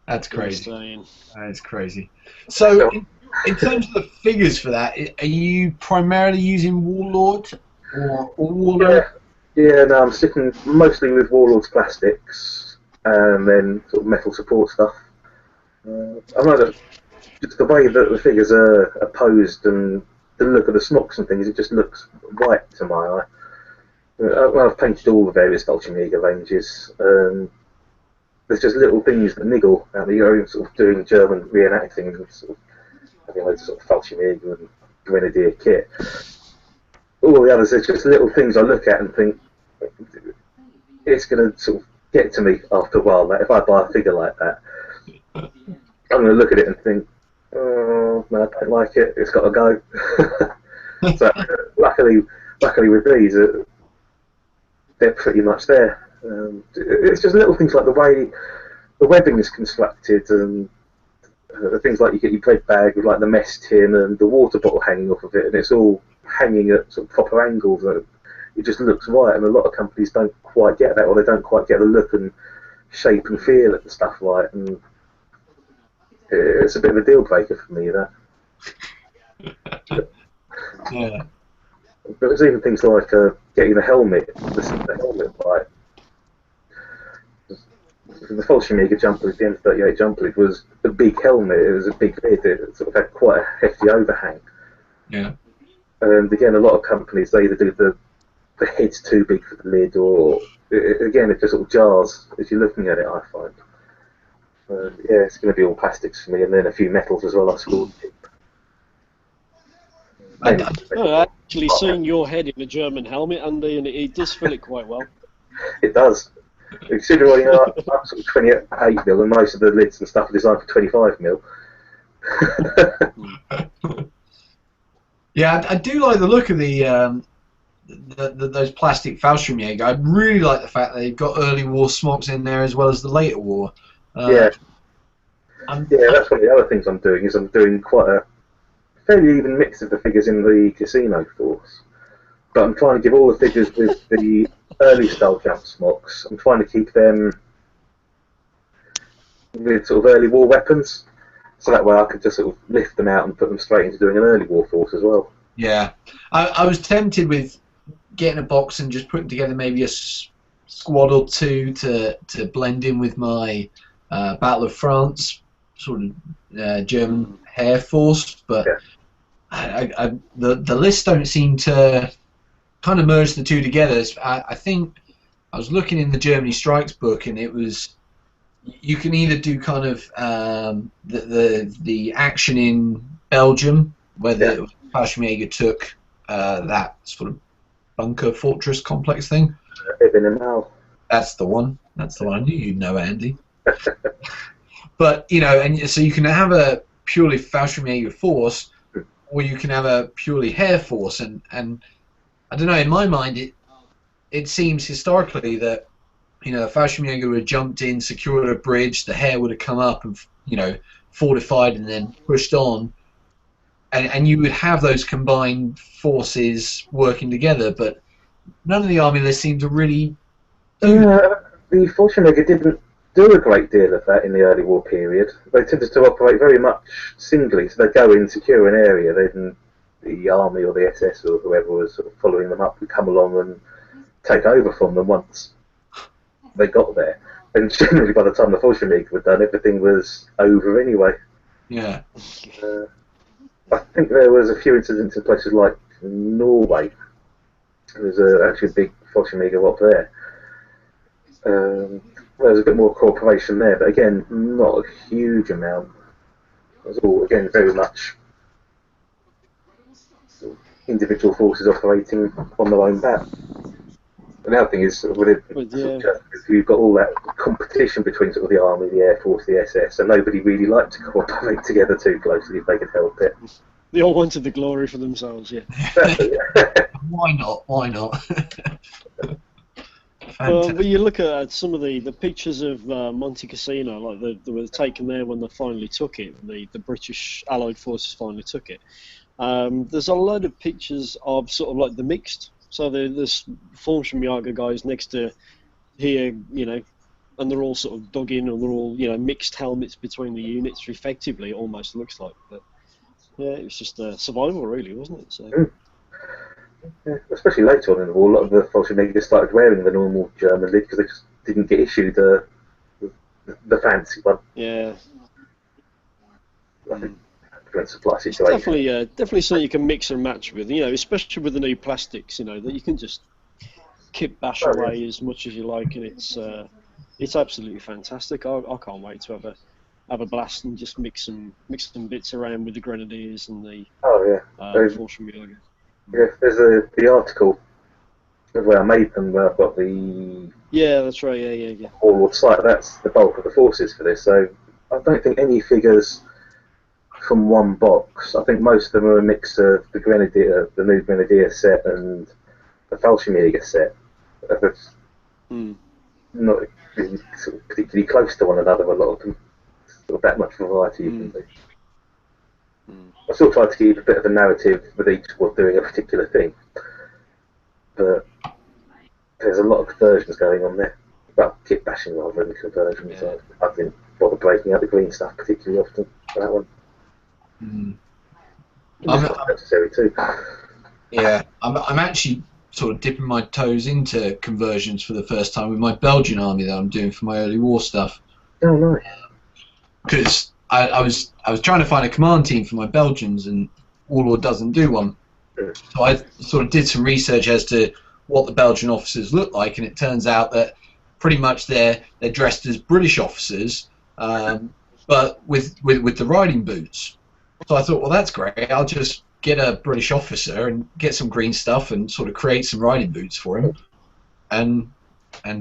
That's crazy. Insane. That's crazy. So, in terms of the figures for that, are you primarily using Warlord or Warlord? Yeah, no, I'm sticking mostly with Warlord's plastics and then sort of metal support stuff. I know that just the way that the figures are posed and the look of the smocks and things, it just looks right to my eye. I've painted all the various Fallschirmjäger ranges. There's just little things that niggle out there. You're sort of doing German reenacting and sort of having loads of sort of Fallschirmjäger and Grenadier kit. All the others, there's just little things I look at and think it's going to sort of get to me after a while. That if I buy a figure like that, I'm going to look at it and think, oh, no, I don't like it. It's got to go. So luckily with these, they're pretty much there. It's just little things like the way the webbing is constructed and things like you get your bread bag with like the mess tin and the water bottle hanging off of it, and it's all hanging at sort of proper angles. It just looks right, and a lot of companies don't quite get that, or they don't quite get the look and shape and feel of the stuff right, and it's a bit of a deal breaker for me, that. Yeah. But there's even things like getting the helmet right. The Fallschirmjäger jumper, the M38 jumper, it was a big helmet. It was a big lid. It sort of had quite a hefty overhang. Yeah. And again, a lot of companies, they either do the head's too big for the lid, or again, it just sort of jars as you're looking at it, I find. Yeah, it's going to be all plastics for me, and then a few metals as well, I scored. I've actually seen your head in a German helmet, Andy, and it does fill it quite well. It does. Considering I'm sort of 28 mil, and most of the lids and stuff are designed for 25 mil. Yeah, I do like the look of those plastic Fallschirmjäger. I really like the fact that they've got early war smocks in there as well as the later war. Yeah, that's one of the other things I'm doing. Is I'm doing quite a fairly even mix of the figures in the casino force, but I'm trying to give all the figures with the early style jump smocks. I'm trying to keep them with sort of early war weapons, so that way I could just sort of lift them out and put them straight into doing an early war force as well. Yeah, I was tempted with getting a box and just putting together maybe a squad or two to blend in with my Battle of France sort of German air force, but Yeah. the lists don't seem to kind of merge the two together. I think I was looking in the Germany Strikes book, and it was, you can either do kind of the action in Belgium, where the Fallschirmjäger took that sort of bunker fortress complex thing. That's the one. That's the one. I knew you'd know, Andy. But you know, and so you can have a purely Fallschirmjäger force, or you can have a purely Heer force, and I don't know. In my mind, it seems historically that, you know, Fallschirmjäger would have jumped in, secured a bridge, the Heer would have come up and, you know, fortified and then pushed on, and you would have those combined forces working together. But none of the army lists seem to really do that. The Fallschirmjäger didn't do a great deal of that in the early war period. They tended to operate very much singly, so they'd go in, secure an area, then the army or the SS or whoever was sort of following them up would come along and take over from them once they got there. And generally by the time the Fallschirmjäger were done, everything was over anyway. Yeah. I think there was a few incidents in places like Norway. There was actually a big Fallschirmjäger up there. There was a bit more cooperation there, but again, not a huge amount. It was all, again, very much individual forces operating on their own bat. And the other thing is, you've got all that competition between sort of the army, the air force, the SS, and nobody really liked to cooperate together too closely if they could help it. They all wanted the glory for themselves, yeah. Why not? Why not? Well, you look at some of the pictures of Monte Cassino, like they were taken there when they finally took it, the British Allied forces finally took it. There's a load of pictures of sort of like the mixed. So there's Fallschirmjäger guys next to here, you know, and they're all sort of dug in, and they're all, you know, mixed helmets between the units. Effectively, it almost looks like. But yeah, it was just survival, really, wasn't it? So. Yeah, especially later on in the war, a lot of the Fallschirmjäger started wearing the normal German lid because they just didn't get issued the fancy one. Yeah. I think supply situation. It's definitely something you can mix and match with, you know, especially with the new plastics, you know, that you can just kit bash away as much as you like, and it's absolutely fantastic. I can't wait to have a blast and just mix some bits around with the Grenadiers and the Fallschirmjäger. Yeah, there's the article of where I made them, where I've got the... Yeah, that's right, yeah. Warlord site, that's the bulk of the forces for this, so I don't think any figures from one box. I think most of them are a mix of the new Grenadier set and the Fallschirmjäger set. That's not really sort of particularly close to one another, a lot of them. Sort of that much variety you can do. I still try to keep a bit of a narrative with each squad doing a particular thing, but there's a lot of conversions going on there. Well, kit bashing rather than conversions. Yeah. I didn't bother breaking out the green stuff particularly often for that one. It's not necessary too. Yeah, I'm actually sort of dipping my toes into conversions for the first time with my Belgian army that I'm doing for my early war stuff. Oh, nice. Because I was trying to find a command team for my Belgians, and Warlord doesn't do one. So I sort of did some research as to what the Belgian officers look like, and it turns out that pretty much they're dressed as British officers, but with the riding boots. So I thought, well, that's great. I'll just get a British officer and get some green stuff and sort of create some riding boots for him. And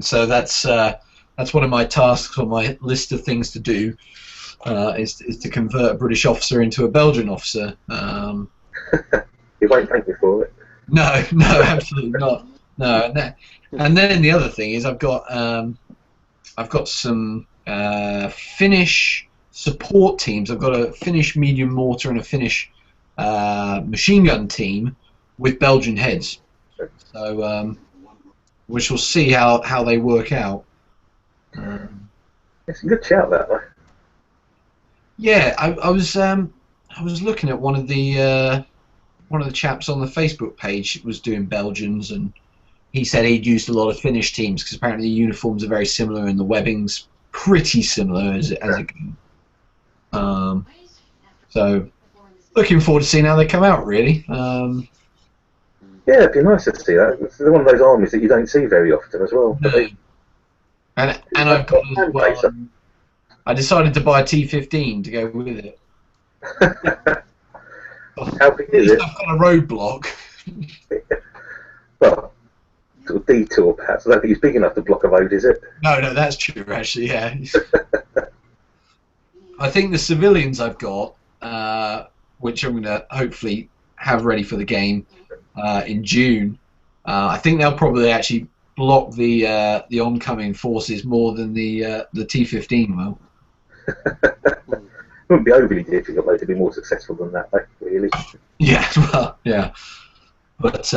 so that's one of my tasks on my list of things to do. Is to convert a British officer into a Belgian officer. You won't thank me for it. No, absolutely not. No, and then the other thing is I've got some Finnish support teams. I've got a Finnish medium mortar and a Finnish machine gun team with Belgian heads. So which we'll see how they work out. It's a good shout, that way. Yeah, I was looking at one of the chaps on the Facebook page was doing Belgians, and he said he'd used a lot of Finnish teams because apparently the uniforms are very similar and the webbing's pretty similar as it goes. So looking forward to seeing how they come out, really. Yeah, it'd be nice to see that. It's one of those armies that you don't see very often as well. But and I've got as well. I decided to buy a T15 to go with it. How big At is least it? I've got a roadblock. Well, sort of detour perhaps. I don't think it's big enough to block a road, is it? No, that's true, actually, yeah. I think the civilians I've got, which I'm going to hopefully have ready for the game in June, I think they'll probably actually block the oncoming forces more than the T15 will. It wouldn't be overly difficult though to be more successful than that, though, really. Yeah, well, yeah. But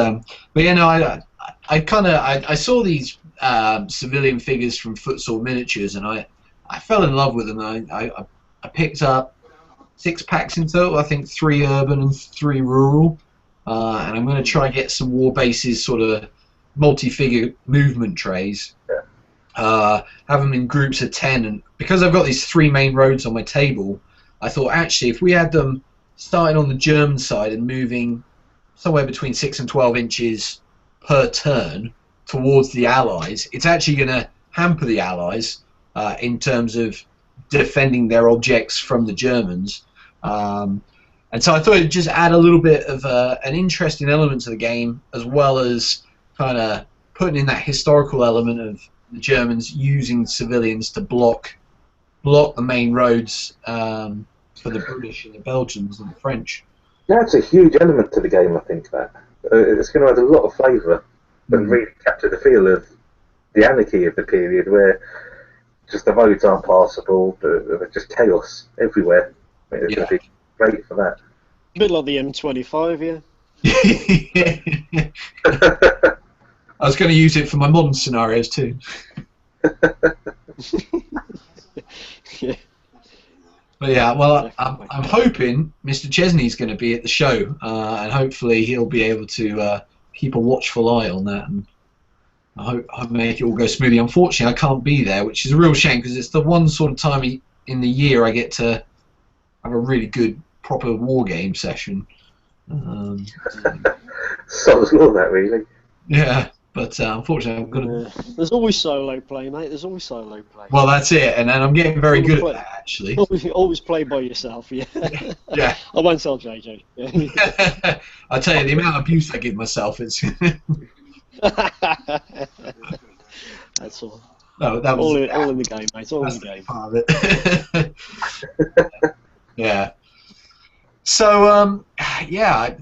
you know, I saw these civilian figures from Futsal Miniatures, and I fell in love with them. I picked up 6 packs in total. I think 3 urban and 3 rural, and I'm going to try and get some war bases sort of multi-figure movement trays. Yeah. Have them in groups of 10, and because I've got these 3 main roads on my table, I thought actually if we had them starting on the German side and moving somewhere between 6 and 12 inches per turn towards the Allies, it's actually going to hamper the Allies in terms of defending their objects from the Germans. And so I thought it'd just add a little bit of an interesting element to the game, as well as kind of putting in that historical element of the Germans using civilians to block the main roads for the British and the Belgians and the French. That's a huge element to the game, I think, that. It's going to add a lot of flavour and really capture the feel of the anarchy of the period where just the roads aren't passable, there's just chaos everywhere. It's going to be great for that. A bit like the M25, yeah. I was going to use it for my modern scenarios too. Yeah. But yeah, well, I'm hoping Mr. Chesney's going to be at the show, and hopefully he'll be able to keep a watchful eye on that, and I hope I make it all go smoothly. Unfortunately, I can't be there, which is a real shame because it's the one sort of time in the year I get to have a really good, proper war game session. So was all that, really. Yeah. But unfortunately, I'm gonna. There's always solo play, mate. There's always solo play. Well, that's it, and I'm getting very good at that, actually. Always play by yourself, yeah. Yeah. I won't tell JJ. Yeah. I tell you, the amount of abuse I give myself, it's. That's all. No, that was all in the game, mate. All in the game. Part of it. Yeah. So, yeah.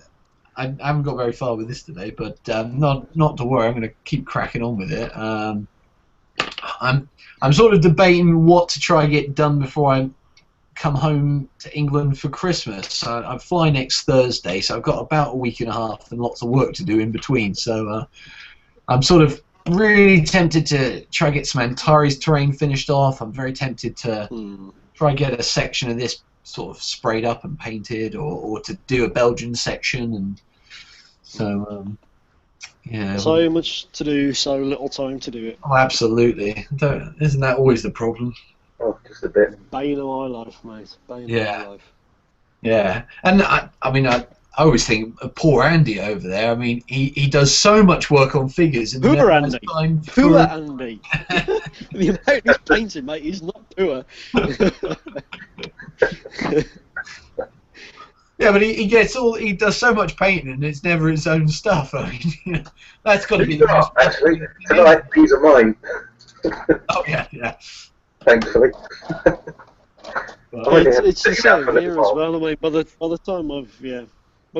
I haven't got very far with this today, but not to worry. I'm going to keep cracking on with it. I'm sort of debating what to try and get done before I come home to England for Christmas. I fly next Thursday, so I've got about a week and a half and lots of work to do in between. So I'm sort of really tempted to try and get some Antares terrain finished off. I'm very tempted to try and get a section of this sort of sprayed up and painted, or to do a Belgian section, and so yeah. So much to do, so little time to do it. Oh, absolutely. Isn't that always the problem? Oh, just a bit. Bane of my life, mate. Bane of my life. Yeah, and I mean, I always think of poor Andy over there. I mean, he does so much work on figures. And poor Andy. Poor for... Andy. The amount he's painted, mate, he's not poor. Yeah, but he does so much painting, and it's never his own stuff. I mean, you know, that's got to be the most. Actually, tonight these are mine. Oh yeah. Thankfully. Well, it's the same here as well. I mean, by the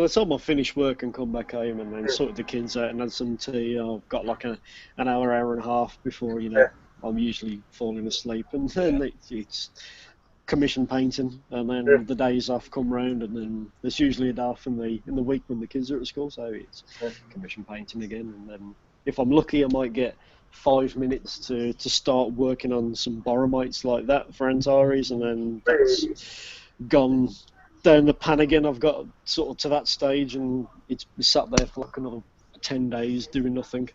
time I finish work and come back home and then sort the kids out and have some tea, I've got like an hour and a half before I'm usually falling asleep, and then it's commission painting, and then the days off come round, and then there's usually a day off in the week when the kids are at school, so it's commission painting again, and then if I'm lucky I might get 5 minutes to start working on some boromites like that for Antares, and then gone down the pan again. I've got sort of to that stage, and it's sat there for like another 10 days doing nothing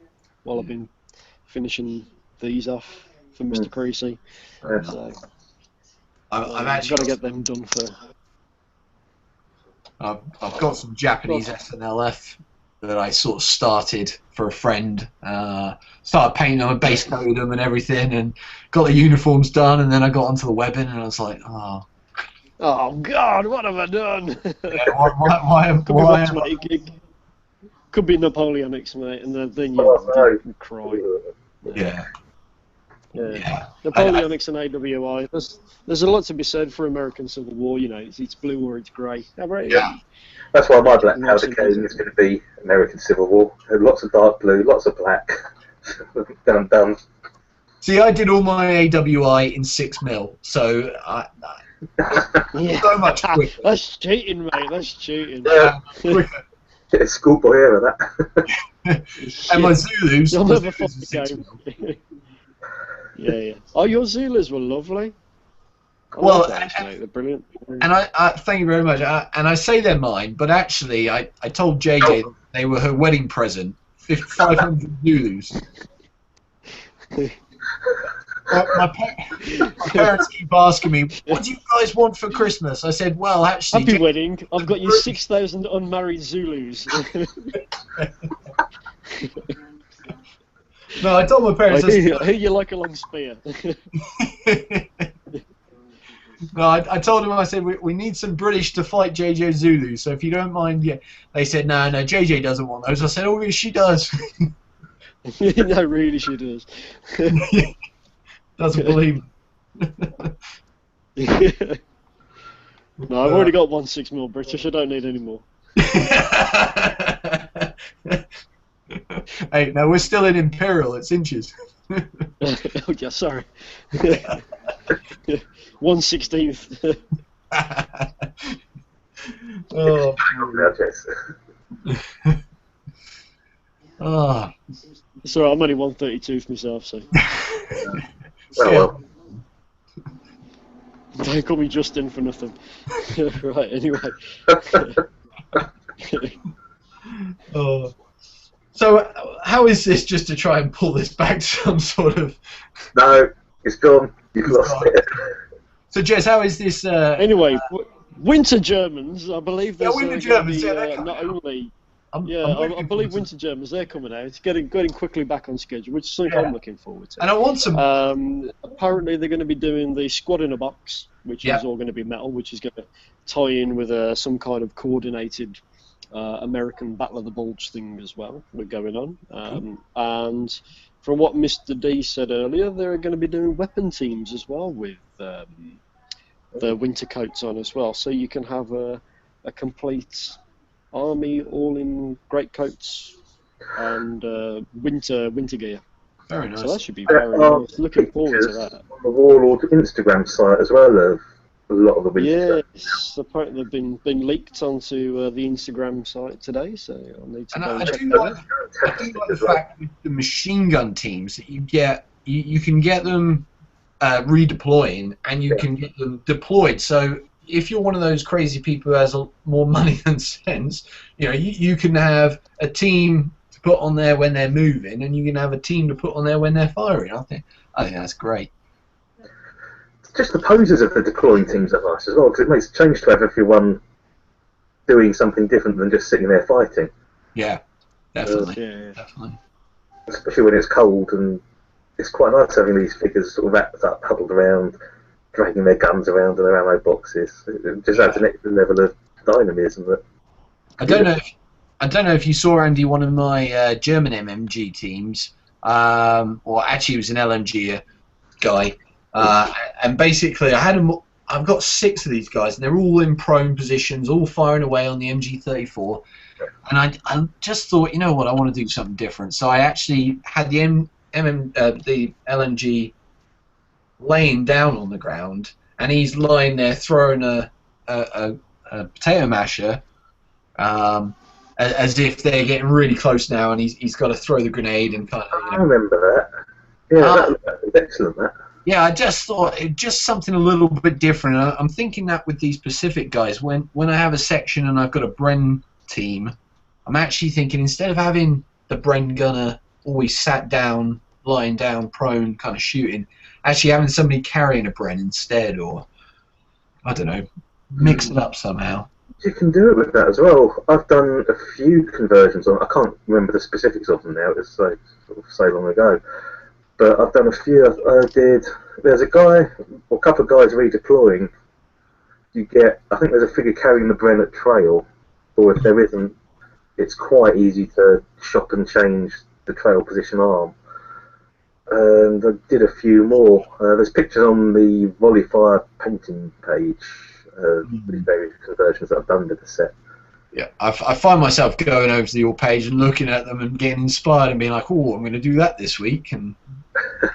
while I've been finishing these off for Mr. Creasy. Yeah. So I've got actually to get them done for. I've got some Japanese SNLF that I sort of started for a friend. Started painting them, base coated them and everything, and got the uniforms done. And then I got onto the webbing, and I was like, oh God, what have I done? yeah, why Could be why what's my gig. Could be Napoleonics, mate, and then Oh, you cry. yeah. Napoleonics and AWI. There's a lot to be said for American Civil War. You know, it's blue or it's grey. Yeah. That's why my black powder cane is going to be American Civil War. Lots of dark blue, lots of black. done. See, I did all my AWI in 6mm, so so much quicker. That's cheating, mate. That's cheating. Quicker. Get a schoolboy era, that. And my Zulus. You'll my never Zulus find are the 6mm. game. Yeah. Oh, your Zulus were lovely. I Well, love those, mate. They're brilliant. And I thank you very much. And I say they're mine, but actually, I told JJ that they were her wedding present. 500 Zulus. My parents keep asking me, "What do you guys want for Christmas?" I said, "Well, actually, Happy wedding. I've got you 6,000 unmarried Zulus." No, I told my parents. I hear you like a long spear. No, I told them, I said, we need some British to fight JJ Zulu, so if you don't mind, yeah. They said, no, JJ doesn't want those. I said, oh, yes, she does. No, really, she does. Doesn't believe it. No, I've already got 1 6mm British. I don't need any more. Hey, no, we're still in Imperial. It's inches. Oh, yeah, sorry. 1/16. Oh. Oh. It's alright, I'm only 132 for myself, so. Well. Don't call me Justin for nothing. Right, anyway. Oh. So, how is this, just to try and pull this back to some sort of... No, it's gone. You've lost it. So, Jess, how is this... Anyway, Winter Germans, I believe there's Winter Germans, not only... I believe Winter Germans, they're coming out. It's getting quickly back on schedule, which is something I'm looking forward to. And I want some... apparently they're going to be doing the Squad in a Box, which is all going to be metal, which is going to tie in with some kind of coordinated American Battle of the Bulge thing as well. We're going on. And from what Mr. D said earlier, they're going to be doing weapon teams as well with the winter coats on as well. So you can have a complete army all in great coats and winter gear. Very nice. So that should be very nice. Looking forward to that. On the Warlord Instagram site as well of a lot of the winter. Yes, apparently they've been leaked onto the Instagram site today, so I'll need to go and check that out. I do like the fact with the machine gun teams that you get, you can get them redeploying and you can get them deployed. So if you're one of those crazy people who has more money than sense, you can have a team to put on there when they're moving, and you can have a team to put on there when they're firing. I think that's great. Just the poses of the deploying teams are nice as well, because it makes a change to have everyone doing something different than just sitting there fighting. Yeah, definitely. Definitely. Especially when it's cold, and it's quite nice having these figures sort of wrapped up, huddled around, dragging their guns around in their ammo boxes. It just adds an extra level of dynamism. I don't know if you saw, Andy, one of my German MMG teams, or actually it was an LMG guy. And basically, I've got 6 of these guys, and they're all in prone positions, all firing away on the MG34. And I just thought, you know what, I want to do something different. So I actually had the the LMG laying down on the ground, and he's lying there throwing a potato masher, as if they're getting really close now, and he's got to throw the grenade and kind of. I remember that. Yeah, that was excellent. That. Yeah, I just thought it just something a little bit different. I'm thinking that with these Pacific guys, when I have a section and I've got a Bren team, I'm actually thinking instead of having the Bren gunner always sat down, lying down, prone, kind of shooting, actually having somebody carrying a Bren instead, or I don't know, mix it up somehow. You can do it with that as well. I've done a few conversions on. I can't remember the specifics of them now. It was so long ago. But I've done a few. I did. There's a guy or a couple of guys redeploying. You get. I think there's a figure carrying the Bren at trail, or if there isn't, it's quite easy to shop and change the trail position arm. And I did a few more. There's pictures on the Volley Fire painting page. The various conversions that I've done with the set. Yeah, I find myself going over to your page and looking at them and getting inspired and being like, oh, I'm going to do that this week, and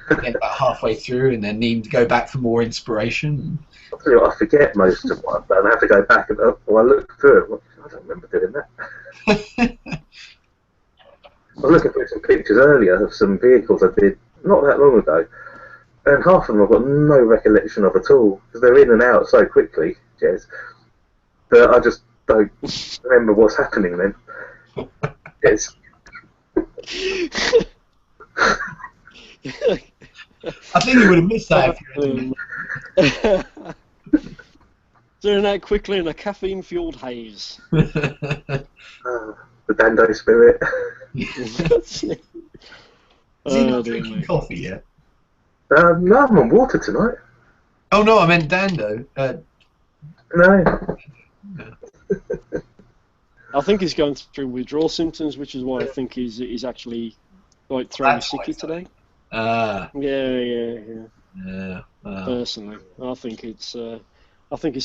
get about halfway through and then needing to go back for more inspiration. I'll tell you what, I forget most of what I've done. I have to go back and I look through it. I don't remember doing that. I was looking through some pictures earlier of some vehicles I did not that long ago, and half of them I've got no recollection of at all because they're in and out so quickly, Jez, that I just don't remember what's happening then. Yes. I think you would have missed that if you Doing that quickly in a caffeine-fueled haze. The Dando spirit. Is he not drinking coffee yet? No, I'm on water tonight. Oh no, I meant Dando. No. I think he's going through withdrawal symptoms, which is why I think he's actually like throwing sicky today. Yeah. Personally, I think he's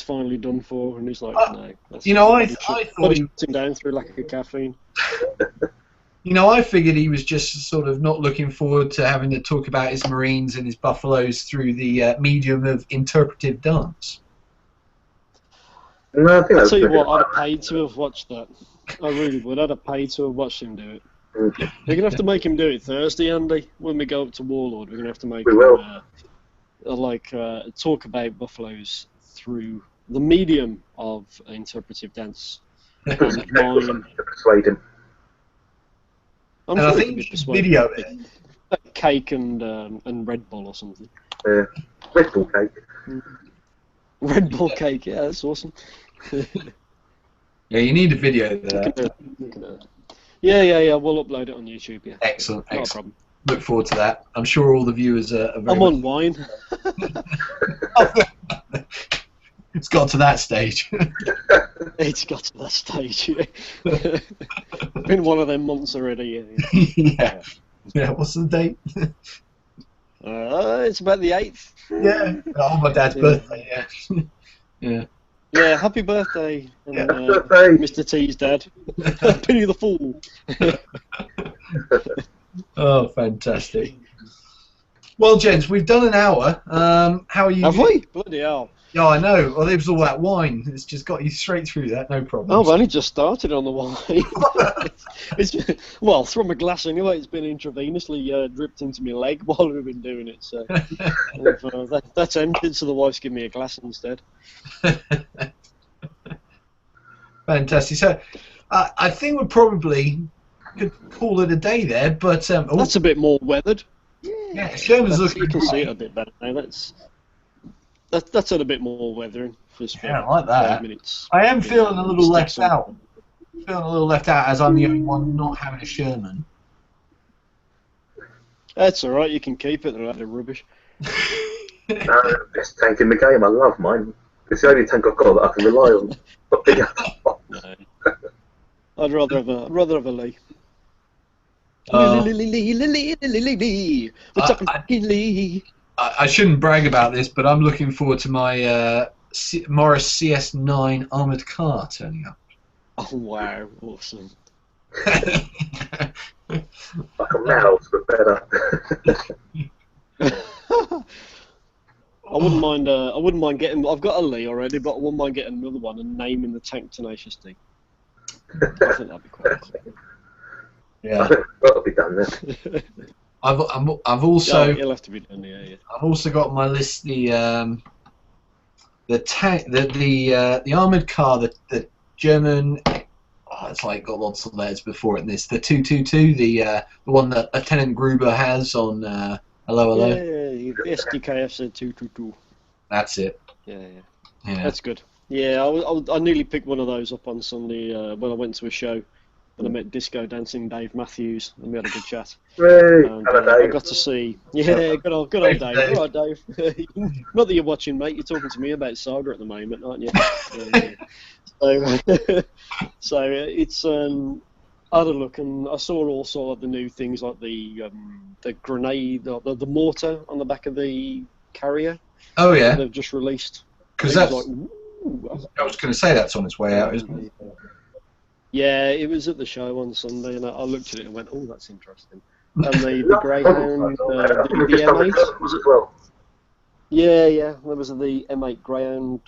finally done for, and he's like, no. You know, I thought he sitting down through lack of caffeine. You know, I figured he was just sort of not looking forward to having to talk about his Marines and his Buffaloes through the medium of interpretive dance. No, I think I'll that's tell you what, I'd have paid to have watched that. I really would. I'd have paid to have watched him do it. We're going to have to make him do it Thursday, Andy, when we go up to Warlord. We're going to have to make him talk about Buffaloes through the medium of interpretive dance. And mine. To persuade him. I'm And sure I he think could you be should persuaded. video it. Cake and Red Bull or something. Red Bull cake. Red Bull cake, yeah, that's awesome. Yeah, you need a video of that. Yeah, we'll upload it on YouTube, yeah. Excellent, Not excellent. a problem. Look forward to that. I'm sure all the viewers are very I'm on wine. It's got to that stage. It's got to that stage, yeah. Been one of them months already, Yeah. Yeah, what's the date? It's about the 8th. Yeah. Oh, my dad's birthday, yeah. Yeah. Yeah, happy birthday, Yeah. Mr. T's dad. Penny the Fool. Oh, fantastic. Well, gents, we've done an hour. How are you? Have we? Bloody hell. Yeah, I know. Well, it was all that wine. It's just got you straight through that, no problem. Oh, I've only just started on the wine. Well, from a glass anyway. It's been intravenously dripped into my leg while we've been doing it. So that's empty. So the wife's giving me a glass instead. Fantastic. So, I think we probably could call it a day there. But that's a bit more weathered. Yeah, Sherman's looking. You can see it a bit better now. That's had a bit more weathering. Yeah, I like that. 5 minutes. I am feeling a little left out. Feeling a little left out as I'm the only one not having a Sherman. That's all right. You can keep it. They're a rubbish. Best tank in the game. I love mine. It's the only tank I've got that I can rely on. No. I'd rather have a Lee. Lee. What's up, Lee? I shouldn't brag about this, but I'm looking forward to my Morris CS9 armoured car turning up. Oh wow, awesome. Like a mouse, but better. I wouldn't mind getting. I've got a Lee already, but I wouldn't mind getting another one and naming the tank Tenacious D. I think that'd be quite cool. Yeah, that'll be done then. I've also it'll have to be done. Yeah. I've also got on my list the armored car, the German. Oh, it's like got lots of letters before it. The 222, the one that Lieutenant Gruber has on Hello Hello. Yeah, the SDKF said 222. That's it. Yeah. Yeah. That's good. Yeah, I nearly picked one of those up on Sunday when I went to a show. And I met Disco Dancing Dave Matthews, and we had a good chat. And, I got to see, good old Dave. All right, Dave. Not that you're watching, mate. You're talking to me about Saga at the moment, aren't you? So it's I had a look, and I saw also the new things like the grenade, the mortar on the back of the carrier. Oh yeah. They've just released. Because that's. Like, I was going to say that's on its way out, isn't it? Yeah, it was at the show on Sunday, and I looked at it and went, "Oh, that's interesting." And the Greyhound, the M8, was it? Well. Yeah. There was the M8 Greyhound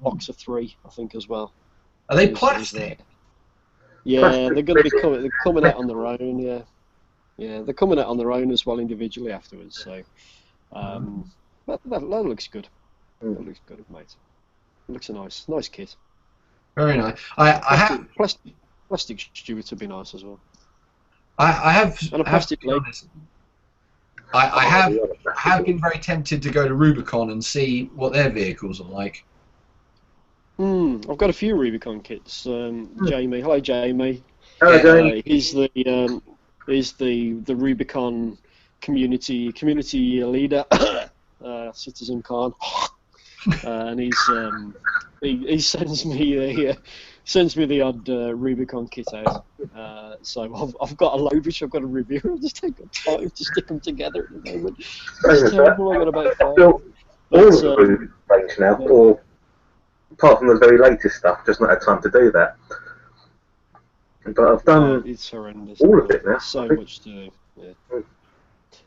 Boxer 3, I think, as well. Are they plastic? Yeah, Plastic, they're going to be coming out on their own. Yeah, they're coming out on their own as well individually afterwards. So that looks good. That looks good, mate. It looks a nice kit. Very nice. I have plastic stewards would be nice as well. I have. And a plastic leg. I have been very tempted to go to Rubicon and see what their vehicles are like. I've got a few Rubicon kits. Jamie, hello Jamie. Hello Jamie. He's the Rubicon community leader, Citizen Khan, and he sends me the odd Rubicon kit out. So I've got a load which I've got to review. I've just taken time to stick them together at the moment. It's terrible. I've got about 5. All of the Rubicon range now, or apart from the very latest stuff, just not had time to do that. But I've done it's horrendous. all of it now. So much to do. Yeah.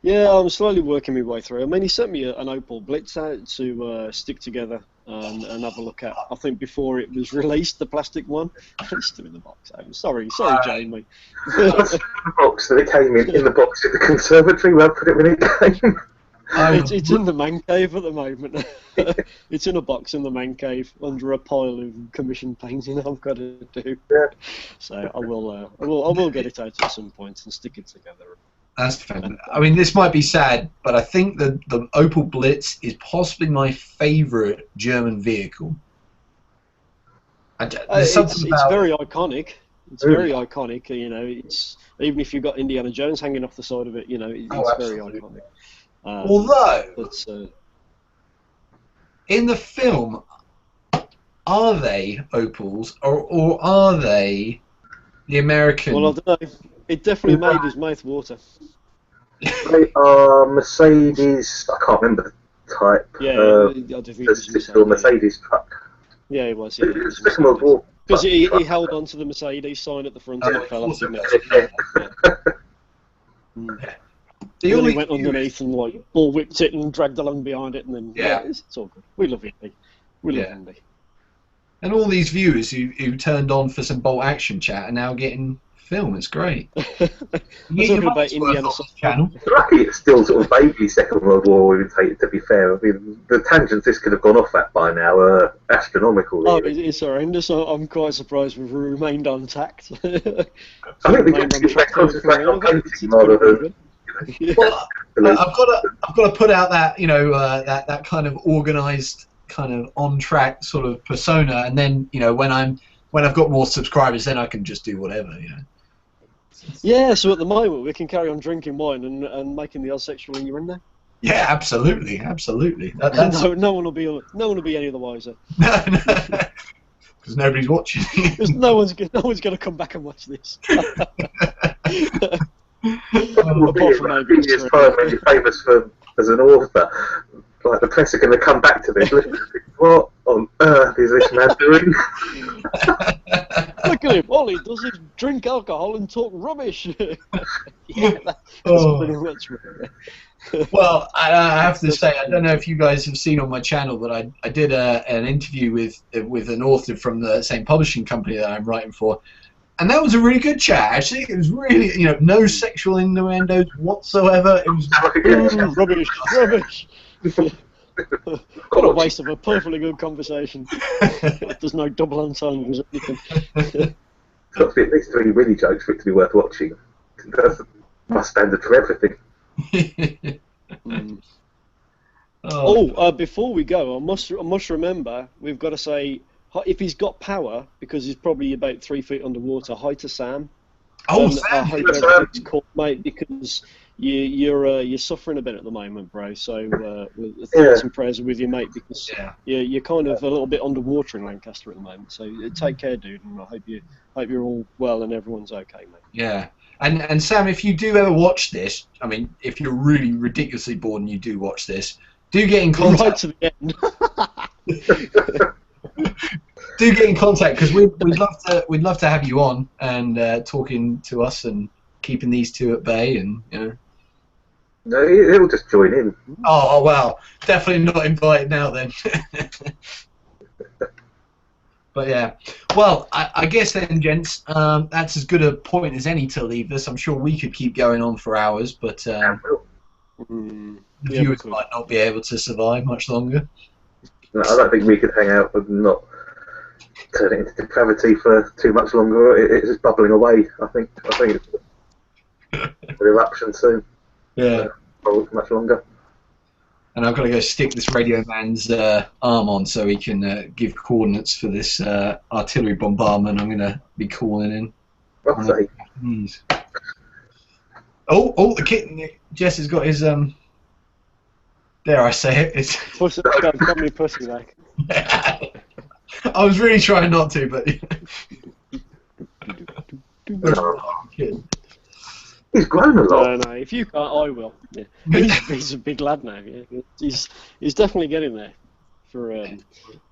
Yeah, I'm slowly working my way through. I mean, he sent me an Opel Blitz out to stick together and have a look at. I think before it was released, the plastic one. It's still in the box. I'm sorry, Jamie. The box that it came in the box at the conservatory where I put it when it came. It's in the man cave at the moment. It's in a box in the man cave under a pile of commissioned painting I've got to do. Yeah. So I will get it out at some point and stick it together. That's fantastic. I mean, this might be sad, but I think the Opel Blitz is possibly my favourite German vehicle. It's very iconic. It's very iconic. You know, it's even if you've got Indiana Jones hanging off the side of it, you know, it's very iconic. Although, in the film, are they Opels or are they the American? Well, I don't know. It definitely made his mouth water. They are Mercedes. I can't remember the type. Yeah, I do think it's still a Mercedes truck. Yeah, it was. Yeah, it's Second World War. Because he held on to the Mercedes sign at the front and it fell off the neck. He only went underneath and like ball whipped it and dragged along behind it, and then it's all good. We love Andy. We love Andy. And all these viewers who turned on for some bolt action chat are now getting film. It's great. We're talking about Indiana channel. Lucky it's still sort of vaguely Second World War orientated, to be fair. I mean, the tangents this could have gone off at by now are astronomical. Really. It's horrendous. I'm quite surprised we've remained on tact. I think we can concentrate on painting rather than. Well, I've got to put out that that kind of organised, kind of on track sort of persona, and then when I've got more subscribers, then I can just do whatever. Yeah, so at the moment we can carry on drinking wine and making the odd sexual innuendo. Yeah, absolutely. No one will be any the wiser. No, because nobody's watching. Because no one's going to come back and watch this. Apart from maybe years' time when you're famous as an author, like the press are going to come back to this. What on earth is this man doing? Look at him. All he does is drink alcohol and talk rubbish. That's pretty much right. Well, I have to say, I don't know if you guys have seen on my channel, but I did an interview with an author from the same publishing company that I'm writing for, And that was a really good chat, actually. It was really, you know, no sexual innuendos whatsoever. It was rubbish. What a waste of a perfectly good conversation. There's no double entendres or anything. It's got to be at least 3 really jokes for it to be worth watching. That's my standard for everything. Before we go, I must remember, we've got to say, if he's got power, because he's probably about 3 feet underwater, hi to Sam. Oh, Sam! I hope everything's cool, mate, because you're suffering a bit at the moment, bro. So thoughts and prayers are with you, mate, because you're kind of a little bit underwater in Lancaster at the moment. So take care, dude, and I hope you're all well and everyone's okay, mate. Yeah. And Sam, if you do ever watch this, I mean, if you're really ridiculously bored and you do watch this, do get in contact. Right to the end. Do get in contact, because we'd love to have you on and talking to us and keeping these two at bay, and you know. No, he'll just join in. Oh well, definitely not invited now then. But yeah, well, I guess then, gents, that's as good a point as any to leave this. I'm sure we could keep going on for hours, but the viewers might not be able to survive much longer. No, I don't think we could hang out and not turn it into depravity for too much longer. It's just bubbling away. I think it's an eruption soon. Yeah. Much longer. And I've got to go stick this radio man's arm on so he can give coordinates for this artillery bombardment I'm going to be calling in. Oh, the kitten. Jess has got his dare I say it? It's pussy, got me pussy like. I was really trying not to, but he's grown a lot. No, if you can't, I will. Yeah. He's a big lad now. Yeah. He's definitely getting there. For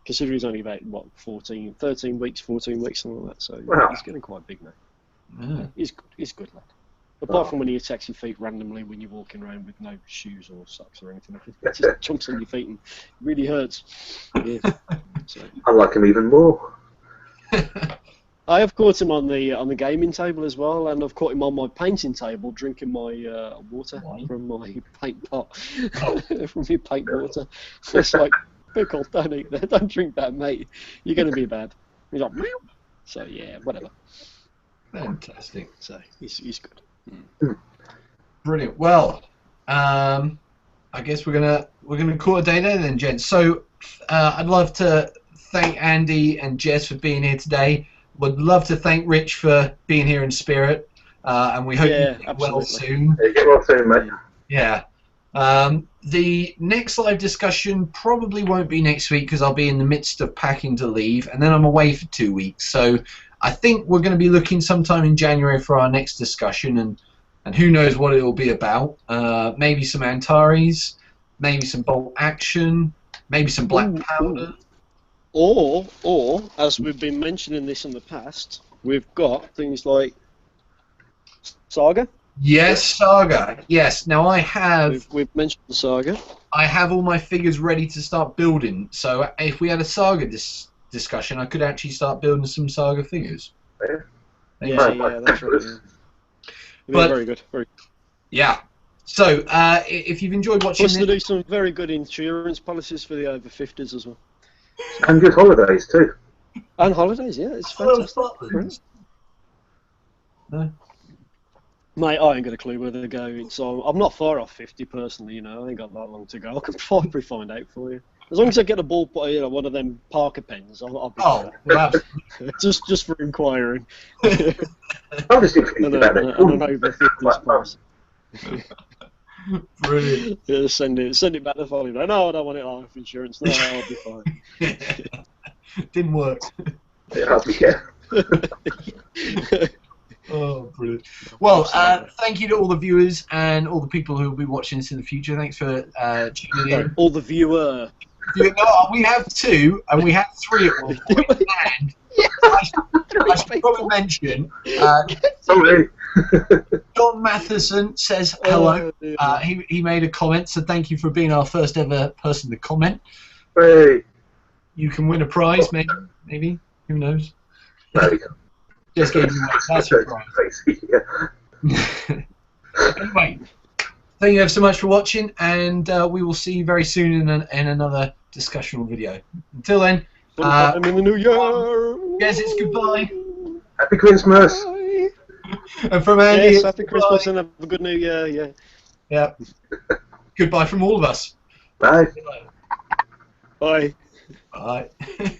considering he's only about 13 weeks, 14 weeks, something like that. So he's getting quite big now. Yeah. He's good lad. Apart from when he attacks your feet randomly when you're walking around with no shoes or socks or anything. It just jumps on your feet and really hurts. Yeah. So. I like him even more. I have caught him on the gaming table as well, and I've caught him on my painting table drinking my water from my paint pot, from your paint water. It's like, pickle, don't eat that, don't drink that, mate. You're going to be bad. He's like, meow. So yeah, whatever. Fantastic. So he's good. Brilliant. Well, I guess we're gonna call it a day there then, gents. So I'd love to thank Andy and Jess for being here today. Would love to thank Rich for being here in spirit, and we hope you get well soon. Yeah, get well soon, mate. Yeah. The next live discussion probably won't be next week because I'll be in the midst of packing to leave, and then I'm away for 2 weeks. So I think we're going to be looking sometime in January for our next discussion, and who knows what it will be about. Maybe some Antares, maybe some bolt action, maybe some black powder. Or, as we've been mentioning this in the past, we've got things like Saga. Yes, Saga. Yes. Now I have. We've mentioned the Saga. I have all my figures ready to start building. So if we had a Saga discussion, I could actually start building some Saga figures. Yeah, that's right. Yeah. But, very good. Very good. Yeah. So if you've enjoyed watching, plus they do some very good insurance policies for the over 50s as well. And good holidays too. And holidays, yeah, it's fantastic. No. Mate, I ain't got a clue where they're going, so I'm not far off 50 personally. You know, I ain't got that long to go. I can probably find out for you. As long as I get a ball, one of them Parker pens, I'll be well, just for inquiring. I'm just intrigued about it. An over 50s price. Brilliant. Yeah, send it back to Folly. No, I don't want it life insurance. No, I'll be fine. Didn't work. Yeah. Oh, brilliant. Well, thank you to all the viewers and all the people who will be watching this in the future. Thanks for tuning in. All the viewer. No, we have 2, and we had 3 at one point. And I should probably mention, John Matheson says hello. He made a comment, so thank you for being our first ever person to comment. Hey. You can win a prize, maybe. Who knows? There we go. Just gave you away. That's your prize. Crazy, yeah. Anyway, thank you ever so much for watching, and we will see you very soon in another discussional video. Until then, Sometime in the new year. yes, it's goodbye. Happy Christmas. Bye. And from Andy, Yes, it's happy goodbye. Christmas and have a good new year. Yeah. Yeah. Goodbye from all of us. Bye. Bye. Bye.